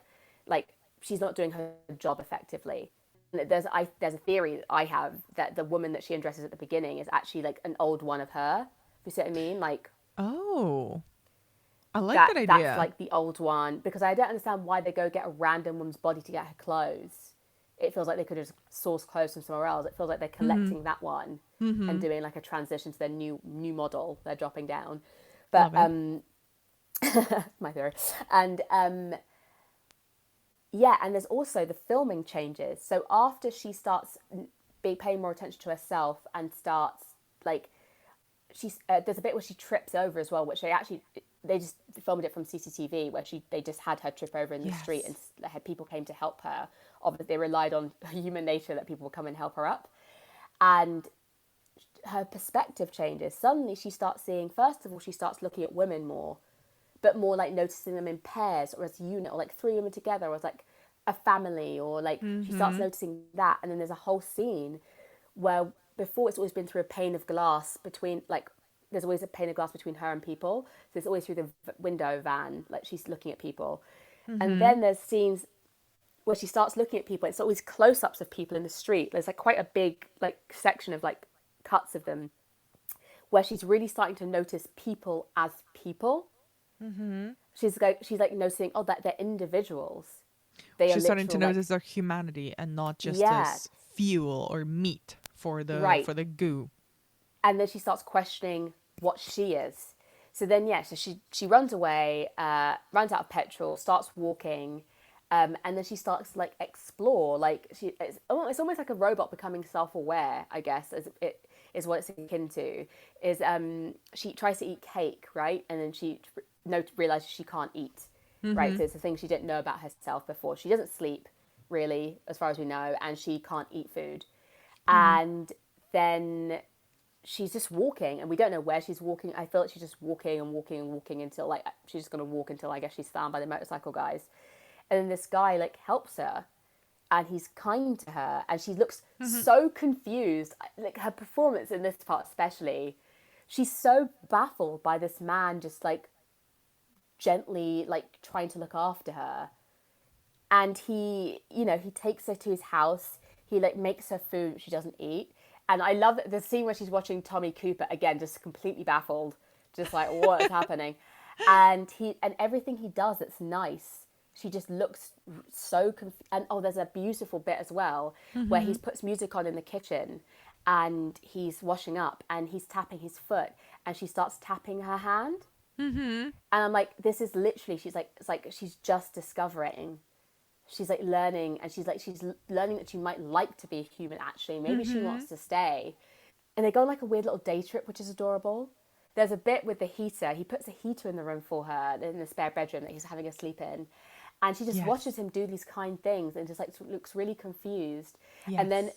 she's not doing her job effectively. And there's a theory that I have that the woman that she undresses at the beginning is actually like an old one of her. You see what I mean? Like, oh, I like that idea. That's like the old one, because I don't understand why they go get a random woman's body to get her clothes. It feels like they could have just sourced clothes from somewhere else. It feels like they're collecting that one and doing like a transition to their new model they're dropping down. But my theory. And yeah, and there's also the filming changes. So after she starts paying more attention to herself and starts like there's a bit where she trips over as well, which they just filmed it from CCTV, where they just had her trip over in the street, and people came to help her. Obviously, they relied on human nature that people would come and help her up, and her perspective changes. Suddenly, she starts seeing. First of all, she starts looking at women more, but more like noticing them in pairs or as a unit, or like three women together, or as like a family, or like she starts noticing that. And then there's a whole scene where before it's always been through a pane of glass between, like, there's always a pane of glass between her and people. So it's always through the window van, like she's looking at people. And then there's scenes where she starts looking at people. It's always close-ups of people in the street. There's like quite a big like section of like cuts of them where she's really starting to notice people as people. She's like noticing, oh, that they're individuals. She's starting to notice their humanity and not just as fuel or meat for the goo. And then she starts questioning what she is. So then, yeah, so she runs away, runs out of petrol, starts walking, and then she starts to like explore. Like it's almost like a robot becoming self-aware, I guess, as it is what it's akin to. Is she tries to eat cake, right, and then she realizes she can't eat, right. So it's a thing she didn't know about herself before. She doesn't sleep really, as far as we know, and she can't eat food, and then she's just walking, and we don't know where she's walking. I feel like she's just walking and walking and walking until like she's just gonna walk until I guess she's found by the motorcycle guys. And then this guy like helps her, and he's kind to her, and she looks so confused. Like her performance in this part especially, she's so baffled by this man just like gently like trying to look after her. And he takes her to his house. He like makes her food she doesn't eat. And I love the scene where she's watching Tommy Cooper again, just completely baffled, just like what is happening. And everything he does that's nice, she just looks so confused. And there's a beautiful bit as well where he puts music on in the kitchen, and he's washing up, and he's tapping his foot, and she starts tapping her hand. And I'm like, this is literally, it's like she's just discovering. She's like learning, and she's learning that she might like to be a human actually. Maybe she wants to stay. And they go on like a weird little day trip, which is adorable. There's a bit with the heater. He puts a heater in the room for her in the spare bedroom that he's having her sleep in. And she just watches him do these kind things and just like looks really confused. Yes. And then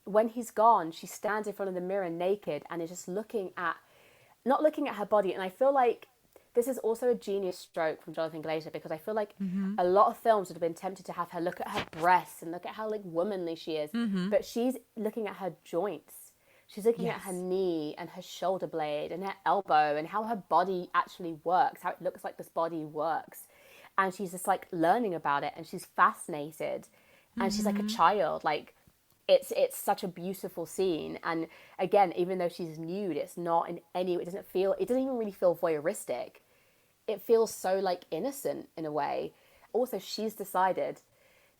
when he's gone, she stands in front of the mirror naked and is just not looking at her body. And I feel like this is also a genius stroke from Jonathan Glazer, because I feel like a lot of films would have been tempted to have her look at her breasts and look at how like womanly she is. But she's looking at her joints. She's looking at her knee and her shoulder blade and her elbow and how her body actually works, how it looks like this body works. And she's just like learning about it, and she's fascinated. And she's like a child. Like it's such a beautiful scene. And again, even though she's nude, it's not in any, it doesn't even really feel voyeuristic. It feels so like innocent in a way. Also, she's decided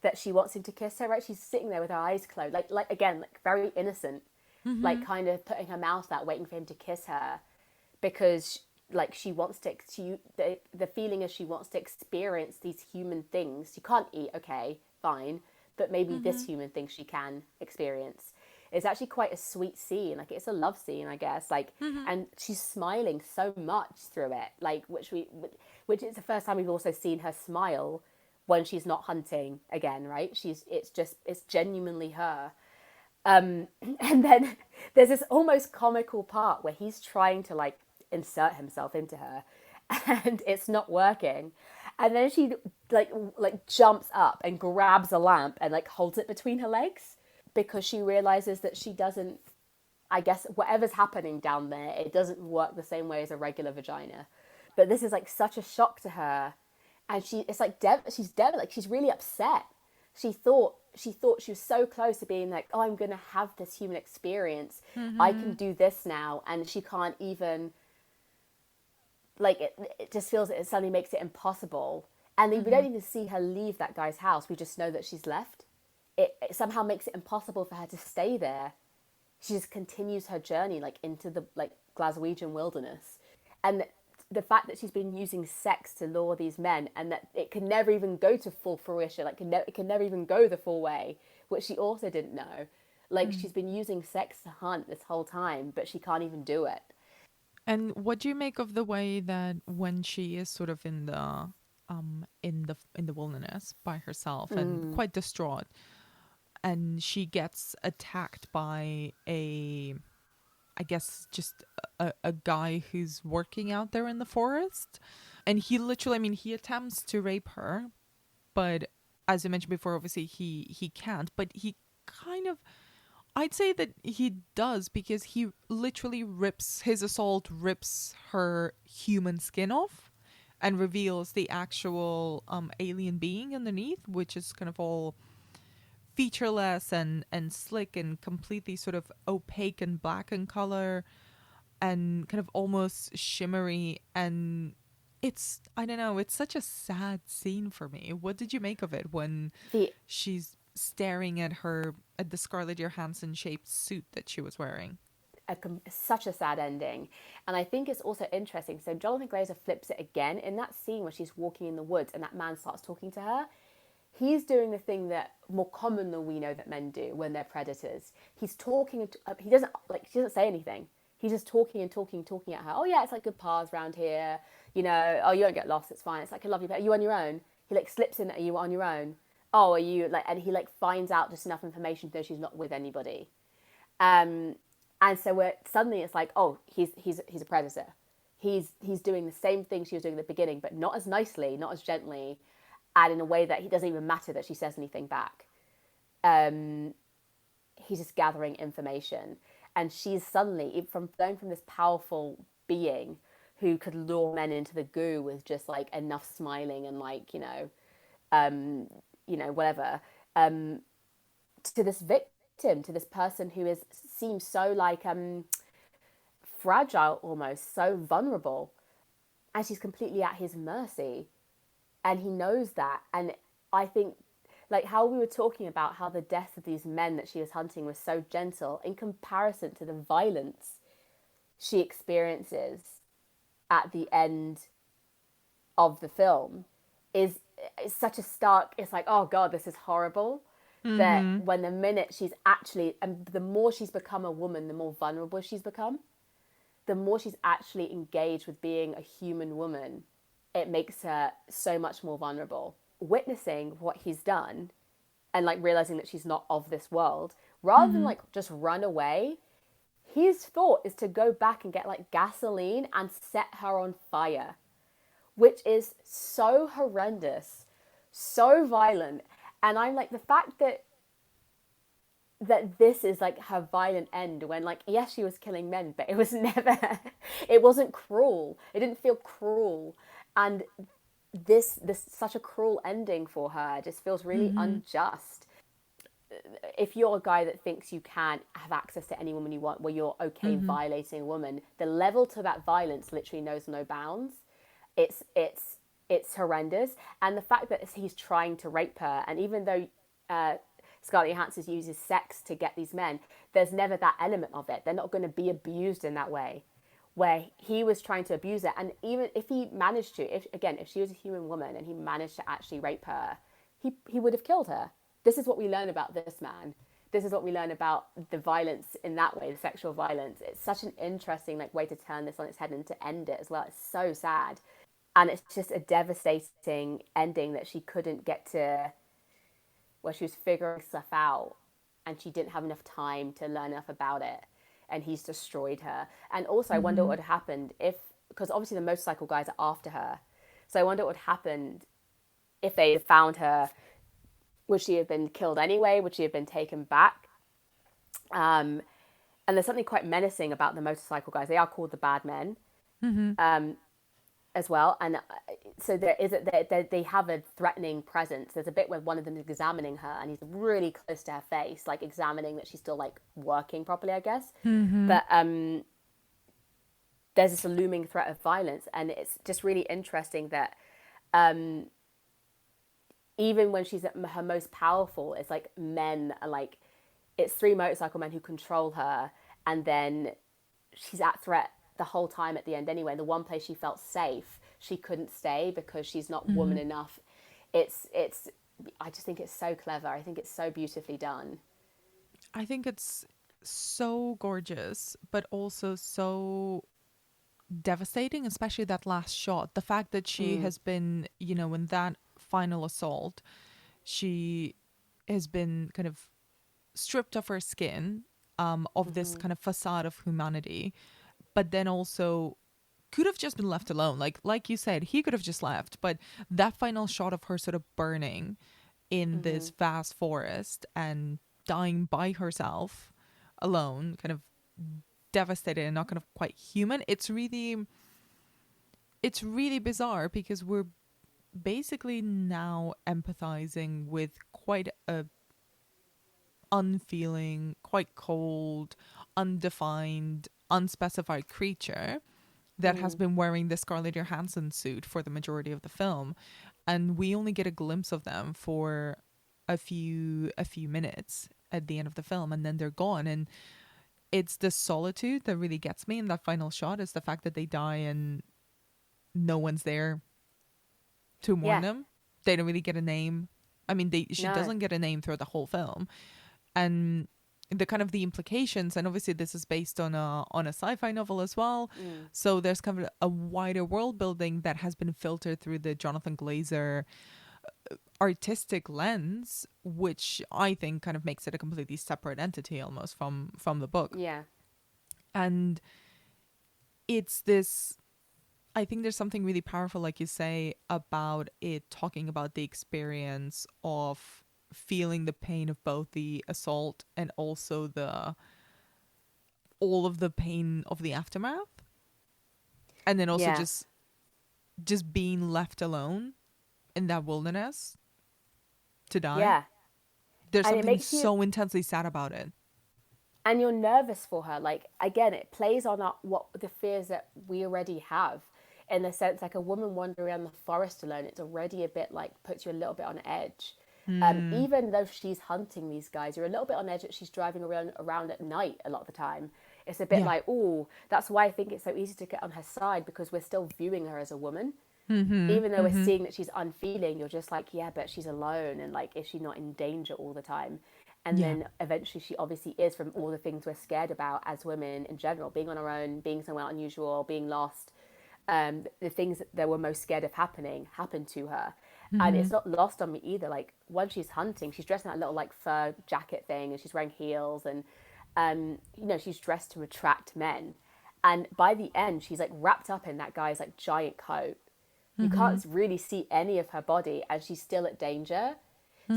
that she wants him to kiss her, right? She's sitting there with her eyes closed, like again, like very innocent, like kind of putting her mouth out, waiting for him to kiss her, because like she wants to, the feeling is she wants to experience these human things. She can't eat, okay, fine, but maybe this human thing she can experience. It's actually quite a sweet scene. Like it's a love scene, I guess. Like, and she's smiling so much through it. Like, which is the first time we've also seen her smile when she's not hunting again, right? It's genuinely her. And then there's this almost comical part where he's trying to like insert himself into her, and it's not working. And then she like jumps up and grabs a lamp and like holds it between her legs, because she realizes that she doesn't, I guess whatever's happening down there, it doesn't work the same way as a regular vagina. But this is like such a shock to her, and she's like she's really upset. She thought she was so close to being like, oh, I'm gonna have this human experience. I can do this now, and she can't even. Like it just feels it suddenly makes it impossible. And we don't even see her leave that guy's house. We just know that she's left. It somehow makes it impossible for her to stay there. She just continues her journey like into the like Glaswegian wilderness. And the fact that she's been using sex to lure these men, and that it can never even go to full fruition, like it can never even go the full way, which she also didn't know. Like she's been using sex to hunt this whole time, but she can't even do it. And what do you make of the way that when she is sort of in the wilderness by herself and quite distraught, and she gets attacked by I guess just a guy who's working out there in the forest, and he literally, I mean, he attempts to rape her, but as I mentioned before, obviously he can't, but he kind of, I'd say that he does, because he literally rips her human skin off and reveals the actual alien being underneath, which is kind of all featureless and slick and completely sort of opaque and black in color and kind of almost shimmery. And it's, I don't know, it's such a sad scene for me. What did you make of it when she's staring at the Scarlett Johansson shaped suit that she was wearing? such a sad ending. And I think it's also interesting. So Jonathan Glazer flips it again in that scene where she's walking in the woods and that man starts talking to her. He's doing the thing that more common than we know that men do when they're predators. He's talking. He doesn't say anything. He's just talking and talking at her. Oh yeah, it's like good paths around here. You know. Oh, you won't get lost. It's fine. It's like a lovely. Are you on your own? He like slips in. Are you on your own? Oh, are you like? And he like finds out just enough information to know she's not with anybody. And so suddenly it's like, oh, he's a predator. He's doing the same thing she was doing at the beginning, but not as nicely, not as gently, and in a way that he doesn't even matter that she says anything back. He's just gathering information, and she's suddenly going from this powerful being who could lure men into the goo with just like enough smiling and like whatever, to this victim, to this person who seems so like fragile, almost so vulnerable, and she's completely at his mercy, and he knows that. And I think like how we were talking about how the death of these men that she was hunting was so gentle in comparison to the violence she experiences at the end of the film is such a stark, it's like, oh God, this is horrible. That when the minute she's actually, and the more she's become a woman, the more vulnerable she's become, the more she's actually engaged with being a human woman, it makes her so much more vulnerable. Witnessing what he's done and like realizing that she's not of this world, rather than like just run away, his thought is to go back and get like gasoline and set her on fire, which is so horrendous, so violent. And I'm like, the fact that this is like her violent end, when like, yes, she was killing men, but it was never, it wasn't cruel. It didn't feel cruel. And this such a cruel ending for her just feels really unjust. If you're a guy that thinks you can have access to any woman you want, where you're okay violating a woman, the level to that violence literally knows no bounds. It's horrendous. And the fact that he's trying to rape her, and even though Scarlett Johansson uses sex to get these men, there's never that element of it. They're not going to be abused in that way, where he was trying to abuse her. And even if he managed to, if she was a human woman and he managed to actually rape her, he would have killed her. This is what we learn about this man. This is what we learn about the violence in that way, the sexual violence. It's such an interesting like way to turn this on its head and to end it as well. It's so sad. And it's just a devastating ending that she couldn't get to, where she was figuring stuff out and she didn't have enough time to learn enough about it. And he's destroyed her. And also I wonder what would have happened because obviously the motorcycle guys are after her. So I wonder what would have happened if they had found her. Would she have been killed anyway? Would she have been taken back? And there's something quite menacing about the motorcycle guys. They are called the bad men. As well, and so they have a threatening presence. There's a bit where one of them is examining her, and he's really close to her face, like examining that she's still like working properly, I guess. But there's this looming threat of violence, and it's just really interesting that even when she's at her most powerful, it's like men are like, it's 3 motorcycle men who control her, and then she's at threat the whole time at the end anyway. The one place she felt safe, she couldn't stay because she's not woman enough. It's I just think it's so clever. I think it's so beautifully done. I think it's so gorgeous, but also so devastating, especially that last shot. The fact that she has been, in that final assault, she has been kind of stripped of her skin, of this kind of facade of humanity, but then also could have just been left alone. Like you said, he could have just left. But that final shot of her sort of burning in this vast forest and dying by herself alone, kind of devastated and not kind of quite human. It's really bizarre, because we're basically now empathizing with quite a unfeeling, quite cold, undefined, unspecified creature that has been wearing the Scarlett Johansson suit for the majority of the film, and we only get a glimpse of them for a few minutes at the end of the film, and then they're gone. And it's the solitude that really gets me in that final shot. Is the fact that they die and no one's there to mourn Yeah. them. They don't really get a name. I mean, she No. doesn't get a name throughout the whole film, and the kind of the implications. And obviously, this is based on a sci-fi novel as well. So there's kind of a wider world building that has been filtered through the Jonathan Glazer artistic lens, which I think kind of makes it a completely separate entity almost from the book. Yeah. And it's this, I think there's something really powerful, like you say, about it talking about the experience of feeling the pain of both the assault and also all of the pain of the aftermath. And then also Yeah. just being left alone in that wilderness to die. Yeah. There's And it something makes you- so intensely sad about it. And you're nervous for her. Like, again, it plays on what the fears that we already have, in the sense, like, a woman wandering around the forest alone, it's already a bit like, puts you a little bit on edge. Even though she's hunting these guys, you're a little bit on edge that she's driving around at night a lot of the time. It's a bit Yeah. like, oh, that's why I think it's so easy to get on her side, because we're still viewing her as a woman. Even though we're seeing that she's unfeeling, you're just like, yeah, but she's alone, and like, is she not in danger all the time? And Yeah. then eventually she obviously is, from all the things we're scared about as women in general, being on our own, being somewhere unusual, being lost. The things that we're most scared of happen to her. And it's not lost on me either. Like, when she's hunting, she's dressed in that little like fur jacket thing, and she's wearing heels, and she's dressed to attract men. And by the end, she's like wrapped up in that guy's like giant coat. You can't really see any of her body, and she's still at danger.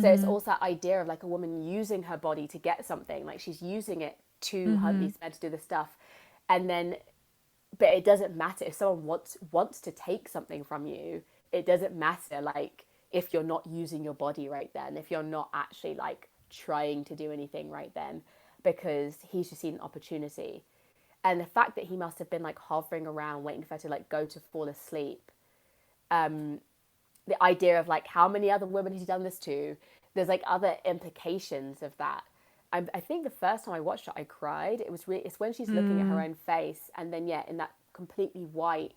So it's also that idea of like a woman using her body to get something. Like, she's using it to hunt these men, to do this stuff. And then, but it doesn't matter if someone wants to take something from you. It doesn't matter, like, if you're not using your body right then, if you're not actually like trying to do anything right then, because he's just seen an opportunity. And the fact that he must have been like hovering around waiting for her to like go to fall asleep. The idea of like, how many other women he's done this to, there's like other implications of that. I think the first time I watched it, I cried. It's when she's looking at her own face, and then in that completely white,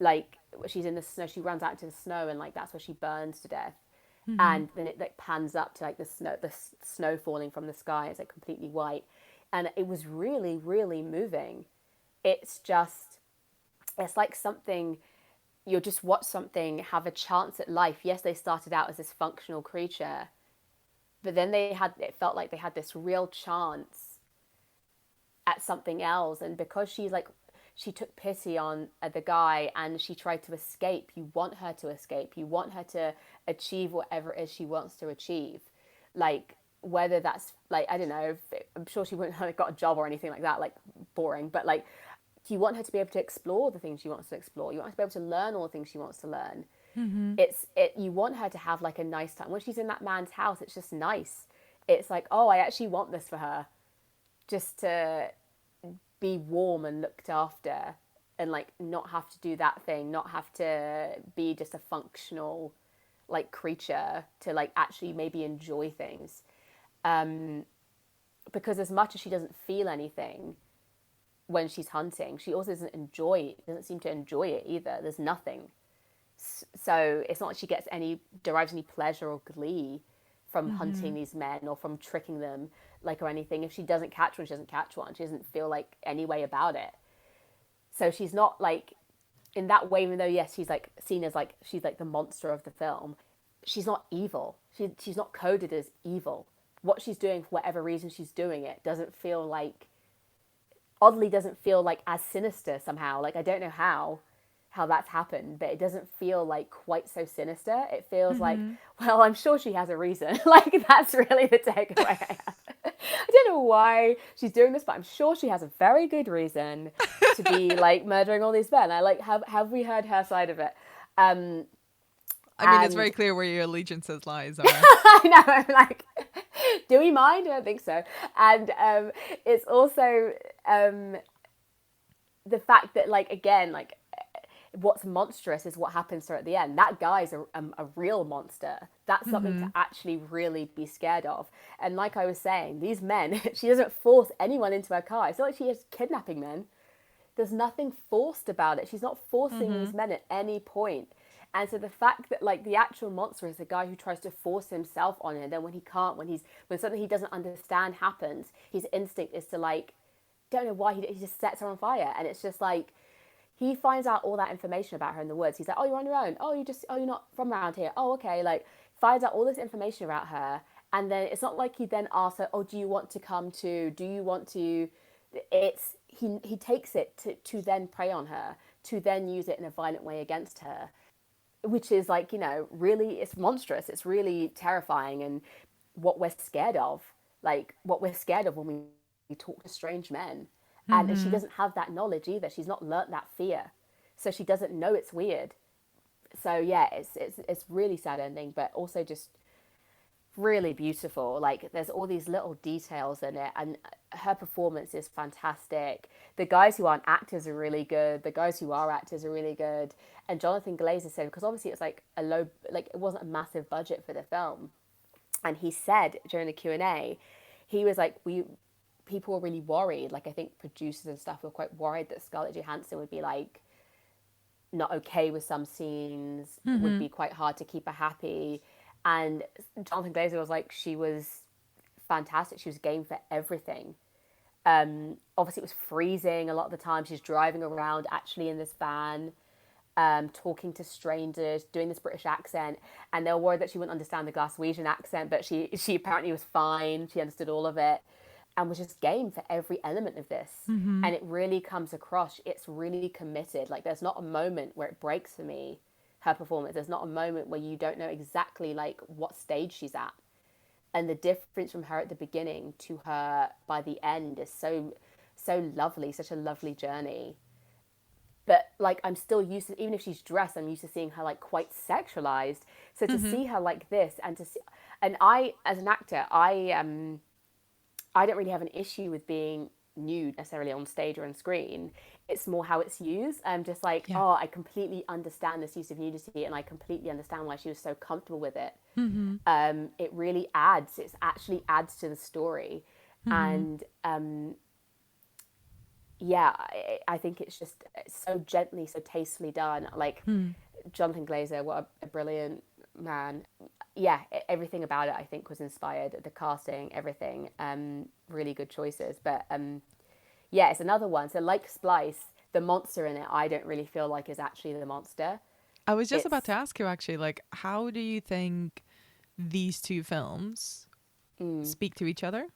like, she's in the snow, she runs out into the snow, and like that's where she burns to death. And then it like pans up to like the snow falling from the sky. It's like completely white, and it was really, really moving. It's like something. You'll just watch something have a chance at life. Yes, they started out as this functional creature, but then it felt like they had this real chance at something else. And because she took pity on the guy, and she tried to escape, you want her to escape. You want her to achieve whatever it is she wants to achieve. Like, whether that's like, I don't know, I'm sure she wouldn't have got a job or anything like that, like boring, but like, you want her to be able to explore the things she wants to explore. You want her to be able to learn all the things she wants to learn. You want her to have like a nice time. When she's in that man's house, it's just nice. It's like, oh, I actually want this for her. Just to be warm and looked after, and like not have to do that thing, not have to be just a functional like creature, to like actually maybe enjoy things. Because as much as she doesn't feel anything when she's hunting, she also doesn't seem to enjoy it either. There's nothing. So it's not like she derives any pleasure or glee from hunting these men, or from tricking them, like, or anything. If she doesn't catch one, she doesn't catch one. She doesn't feel like any way about it. So she's not like, in that way, even though yes, she's like seen as like, she's like the monster of the film, she's not evil. She's not coded as evil. What she's doing, for whatever reason she's doing it, doesn't feel like as sinister somehow. Like, I don't know how that's happened, but it doesn't feel like quite so sinister. It feels like, well, I'm sure she has a reason. Like, that's really the takeaway I have. I don't know why she's doing this, but I'm sure she has a very good reason to be like murdering all these men. I like, have we heard her side of it? I mean, it's very clear where your allegiances lie, Zara. I know, I'm like, do we mind? I don't think so. And it's also the fact that, like, again, like, what's monstrous is what happens to her at the end. That guy's a real monster. That's something to actually really be scared of. And like I was saying, these men, she doesn't force anyone into her car. It's not like she is kidnapping men. There's nothing forced about it. She's not forcing these men at any point. And so the fact that like the actual monster is the guy who tries to force himself on her, and then when he can't, when something he doesn't understand happens, his instinct is to like, don't know why, he just sets her on fire. And it's just like, he finds out all that information about her in the woods. He's like, oh, you're on your own. Oh, you're not from around here. Oh, okay. Like, finds out all this information about her. And then it's not like he then asks her, oh, do you want to come to, do you want to, it's, he takes it to then prey on her, to then use it in a violent way against her, which is like, you know, really, it's monstrous. It's really terrifying. And what we're scared of, like what we're scared of when we talk to strange men. And she doesn't have that knowledge either. She's not learnt that fear. So she doesn't know it's weird. So yeah, it's really sad ending, but also just really beautiful. Like there's all these little details in it, and her performance is fantastic. The guys who aren't actors are really good. The guys who are actors are really good. And Jonathan Glazer said, because obviously it's like it wasn't a massive budget for the film. And he said during the Q&A, he was like, people were really worried. Like I think producers and stuff were quite worried that Scarlett Johansson would be like not okay with some scenes, would be quite hard to keep her happy. And Jonathan Glazer was like, she was fantastic. She was game for everything. Obviously it was freezing a lot of the time. She's driving around actually in this van, talking to strangers, doing this British accent, and they were worried that she wouldn't understand the Glaswegian accent, but she apparently was fine. She understood all of it. And was just game for every element of this. And it really comes across. It's really committed. Like there's not a moment where it breaks for me, her performance. There's not a moment where you don't know exactly like what stage she's at. And the difference from her at the beginning to her by the end is so lovely, such a lovely journey. But like I'm still used to, even if she's dressed, I'm used to seeing her like quite sexualized. So to see her like this, and I, as an actor, I don't really have an issue with being nude necessarily on stage or on screen. It's more how it's used. I'm just like, oh, I completely understand this use of nudity, and I completely understand why she was so comfortable with it. It really adds. It actually adds to the story, and yeah, I think it's just so gently, so tastefully done. Like Jonathan Glazer, what a brilliant man. Yeah, everything about it I think was inspired. The casting, everything, really good choices. But yeah, it's another one. So like Splice, the monster in it, I don't really feel like is actually the monster. I was just about to ask you actually, like, how do you think these two films speak to each other?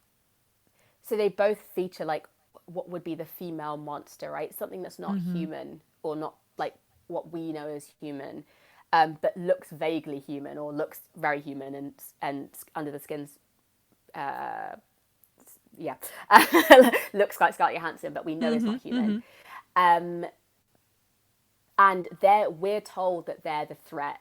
So they both feature like what would be the female monster, right? Something that's not human, or not like what we know as human. But looks vaguely human, or looks very human, and under the skin's, looks like Scarlett Johansson, but we know it's not human. And we're told that they're the threat.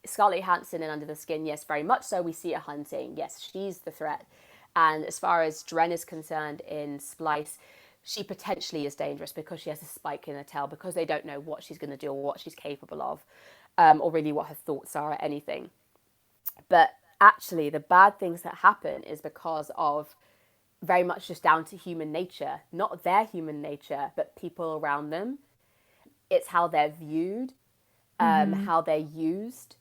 Scarlett Johansson in Under the Skin, yes, very much so. We see her hunting. Yes, she's the threat. And as far as Dren is concerned in Splice, she potentially is dangerous because she has a spike in her tail, because they don't know what she's going to do or what she's capable of. Or really what her thoughts are or anything. But actually the bad things that happen is because of very much just down to human nature, not their human nature, but people around them. It's how they're viewed, how they're used,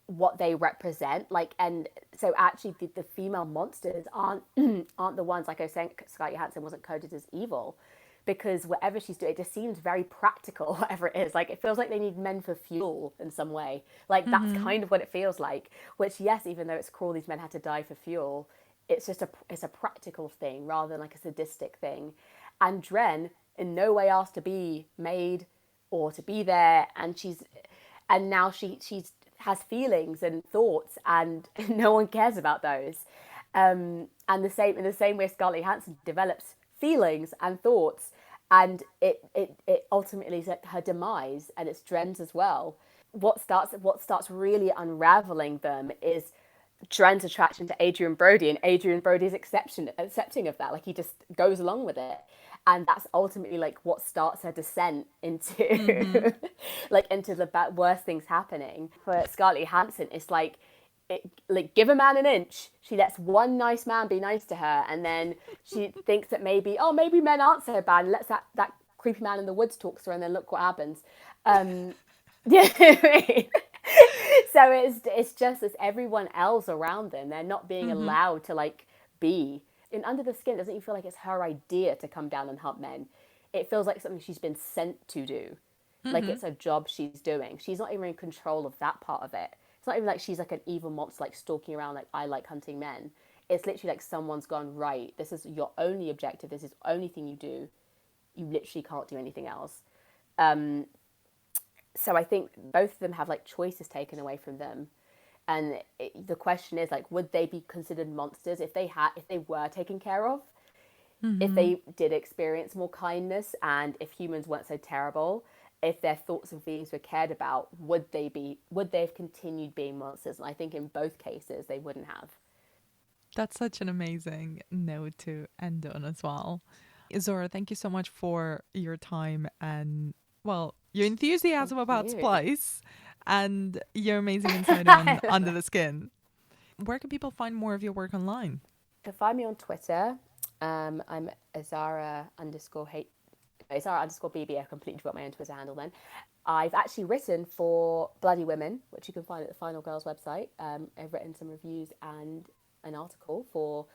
what they represent. Like, and so actually the female monsters aren't the ones, like I was saying, Scarlett Johansson wasn't coded as evil. Because whatever she's doing, it just seems very practical, whatever it is. Like, it feels like they need men for fuel in some way. Like, that's kind of what it feels like. Which, yes, even though it's cruel, these men had to die for fuel, it's just it's a practical thing rather than like a sadistic thing. And Dren in no way asked to be made or to be there. And now she has feelings and thoughts, and no one cares about those. And in the same way Scarlett Johansson develops feelings and thoughts, and it ultimately is her demise, and it's Dren's as well. What starts really unraveling them is Trent's attraction to Adrian Brody, and Adrian Brody's accepting of that. Like, he just goes along with it. And that's ultimately like what starts her descent into like into the worst things happening. For Scarlett Johansson, it's like, like, give a man an inch. She lets one nice man be nice to her, and then she thinks that maybe men aren't so bad, and lets that creepy man in the woods talk to her, and then look what happens. Yeah. So it's everyone else around them. They're not being allowed to like be. In Under the Skin, it doesn't even feel like it's her idea to come down and hunt men. It feels like something she's been sent to do. Like, it's a job she's doing. She's not even in control of that part of it. It's not even like she's like an evil monster, like stalking around, like, I like hunting men. It's literally like someone's gone, right, this is your only objective. This is the only thing you do. You literally can't do anything else. So I think both of them have like choices taken away from them. And the question is, like, would they be considered monsters if they were taken care of? If they did experience more kindness, and if humans weren't so terrible, if their thoughts and feelings were cared about, would they have continued being monsters? And I think in both cases they wouldn't have. That's such an amazing note to end on as well. Zora, thank you so much for your time and, well, your enthusiasm about Splice and your amazing insight on Under the Skin. Where can people find more of your work online? You can find me on Twitter. I'm Azara_BB. I completely forgot my own Twitter handle then. I've actually written for Bloody Women, which you can find at the Final Girls website. I've written some reviews and an article for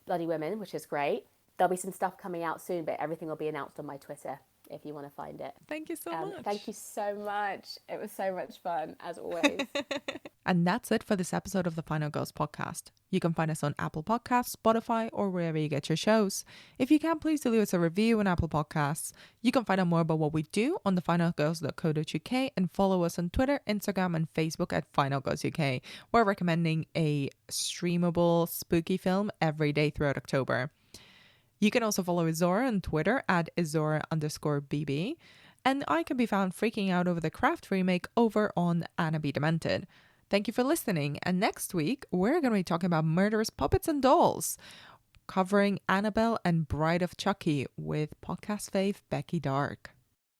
Bloody Women, which is great. There'll be some stuff coming out soon, but everything will be announced on my Twitter if you want to find it. Thank you so much. Thank you so much. It was so much fun, as always. And that's it for this episode of the Final Girls podcast. You can find us on Apple Podcasts, Spotify, or wherever you get your shows. If you can, please leave us a review on Apple Podcasts. You can find out more about what we do on thefinalgirls.co.uk and follow us on Twitter, Instagram, and Facebook at Final Girls UK. We're recommending a streamable spooky film every day throughout October. You can also follow Izora on Twitter at Izora_BB. And I can be found freaking out over the Craft remake over on Anna Be Demented. Thank you for listening. And next week, we're going to be talking about murderous puppets and dolls, covering Annabelle and Bride of Chucky with podcast fave Becky Dark.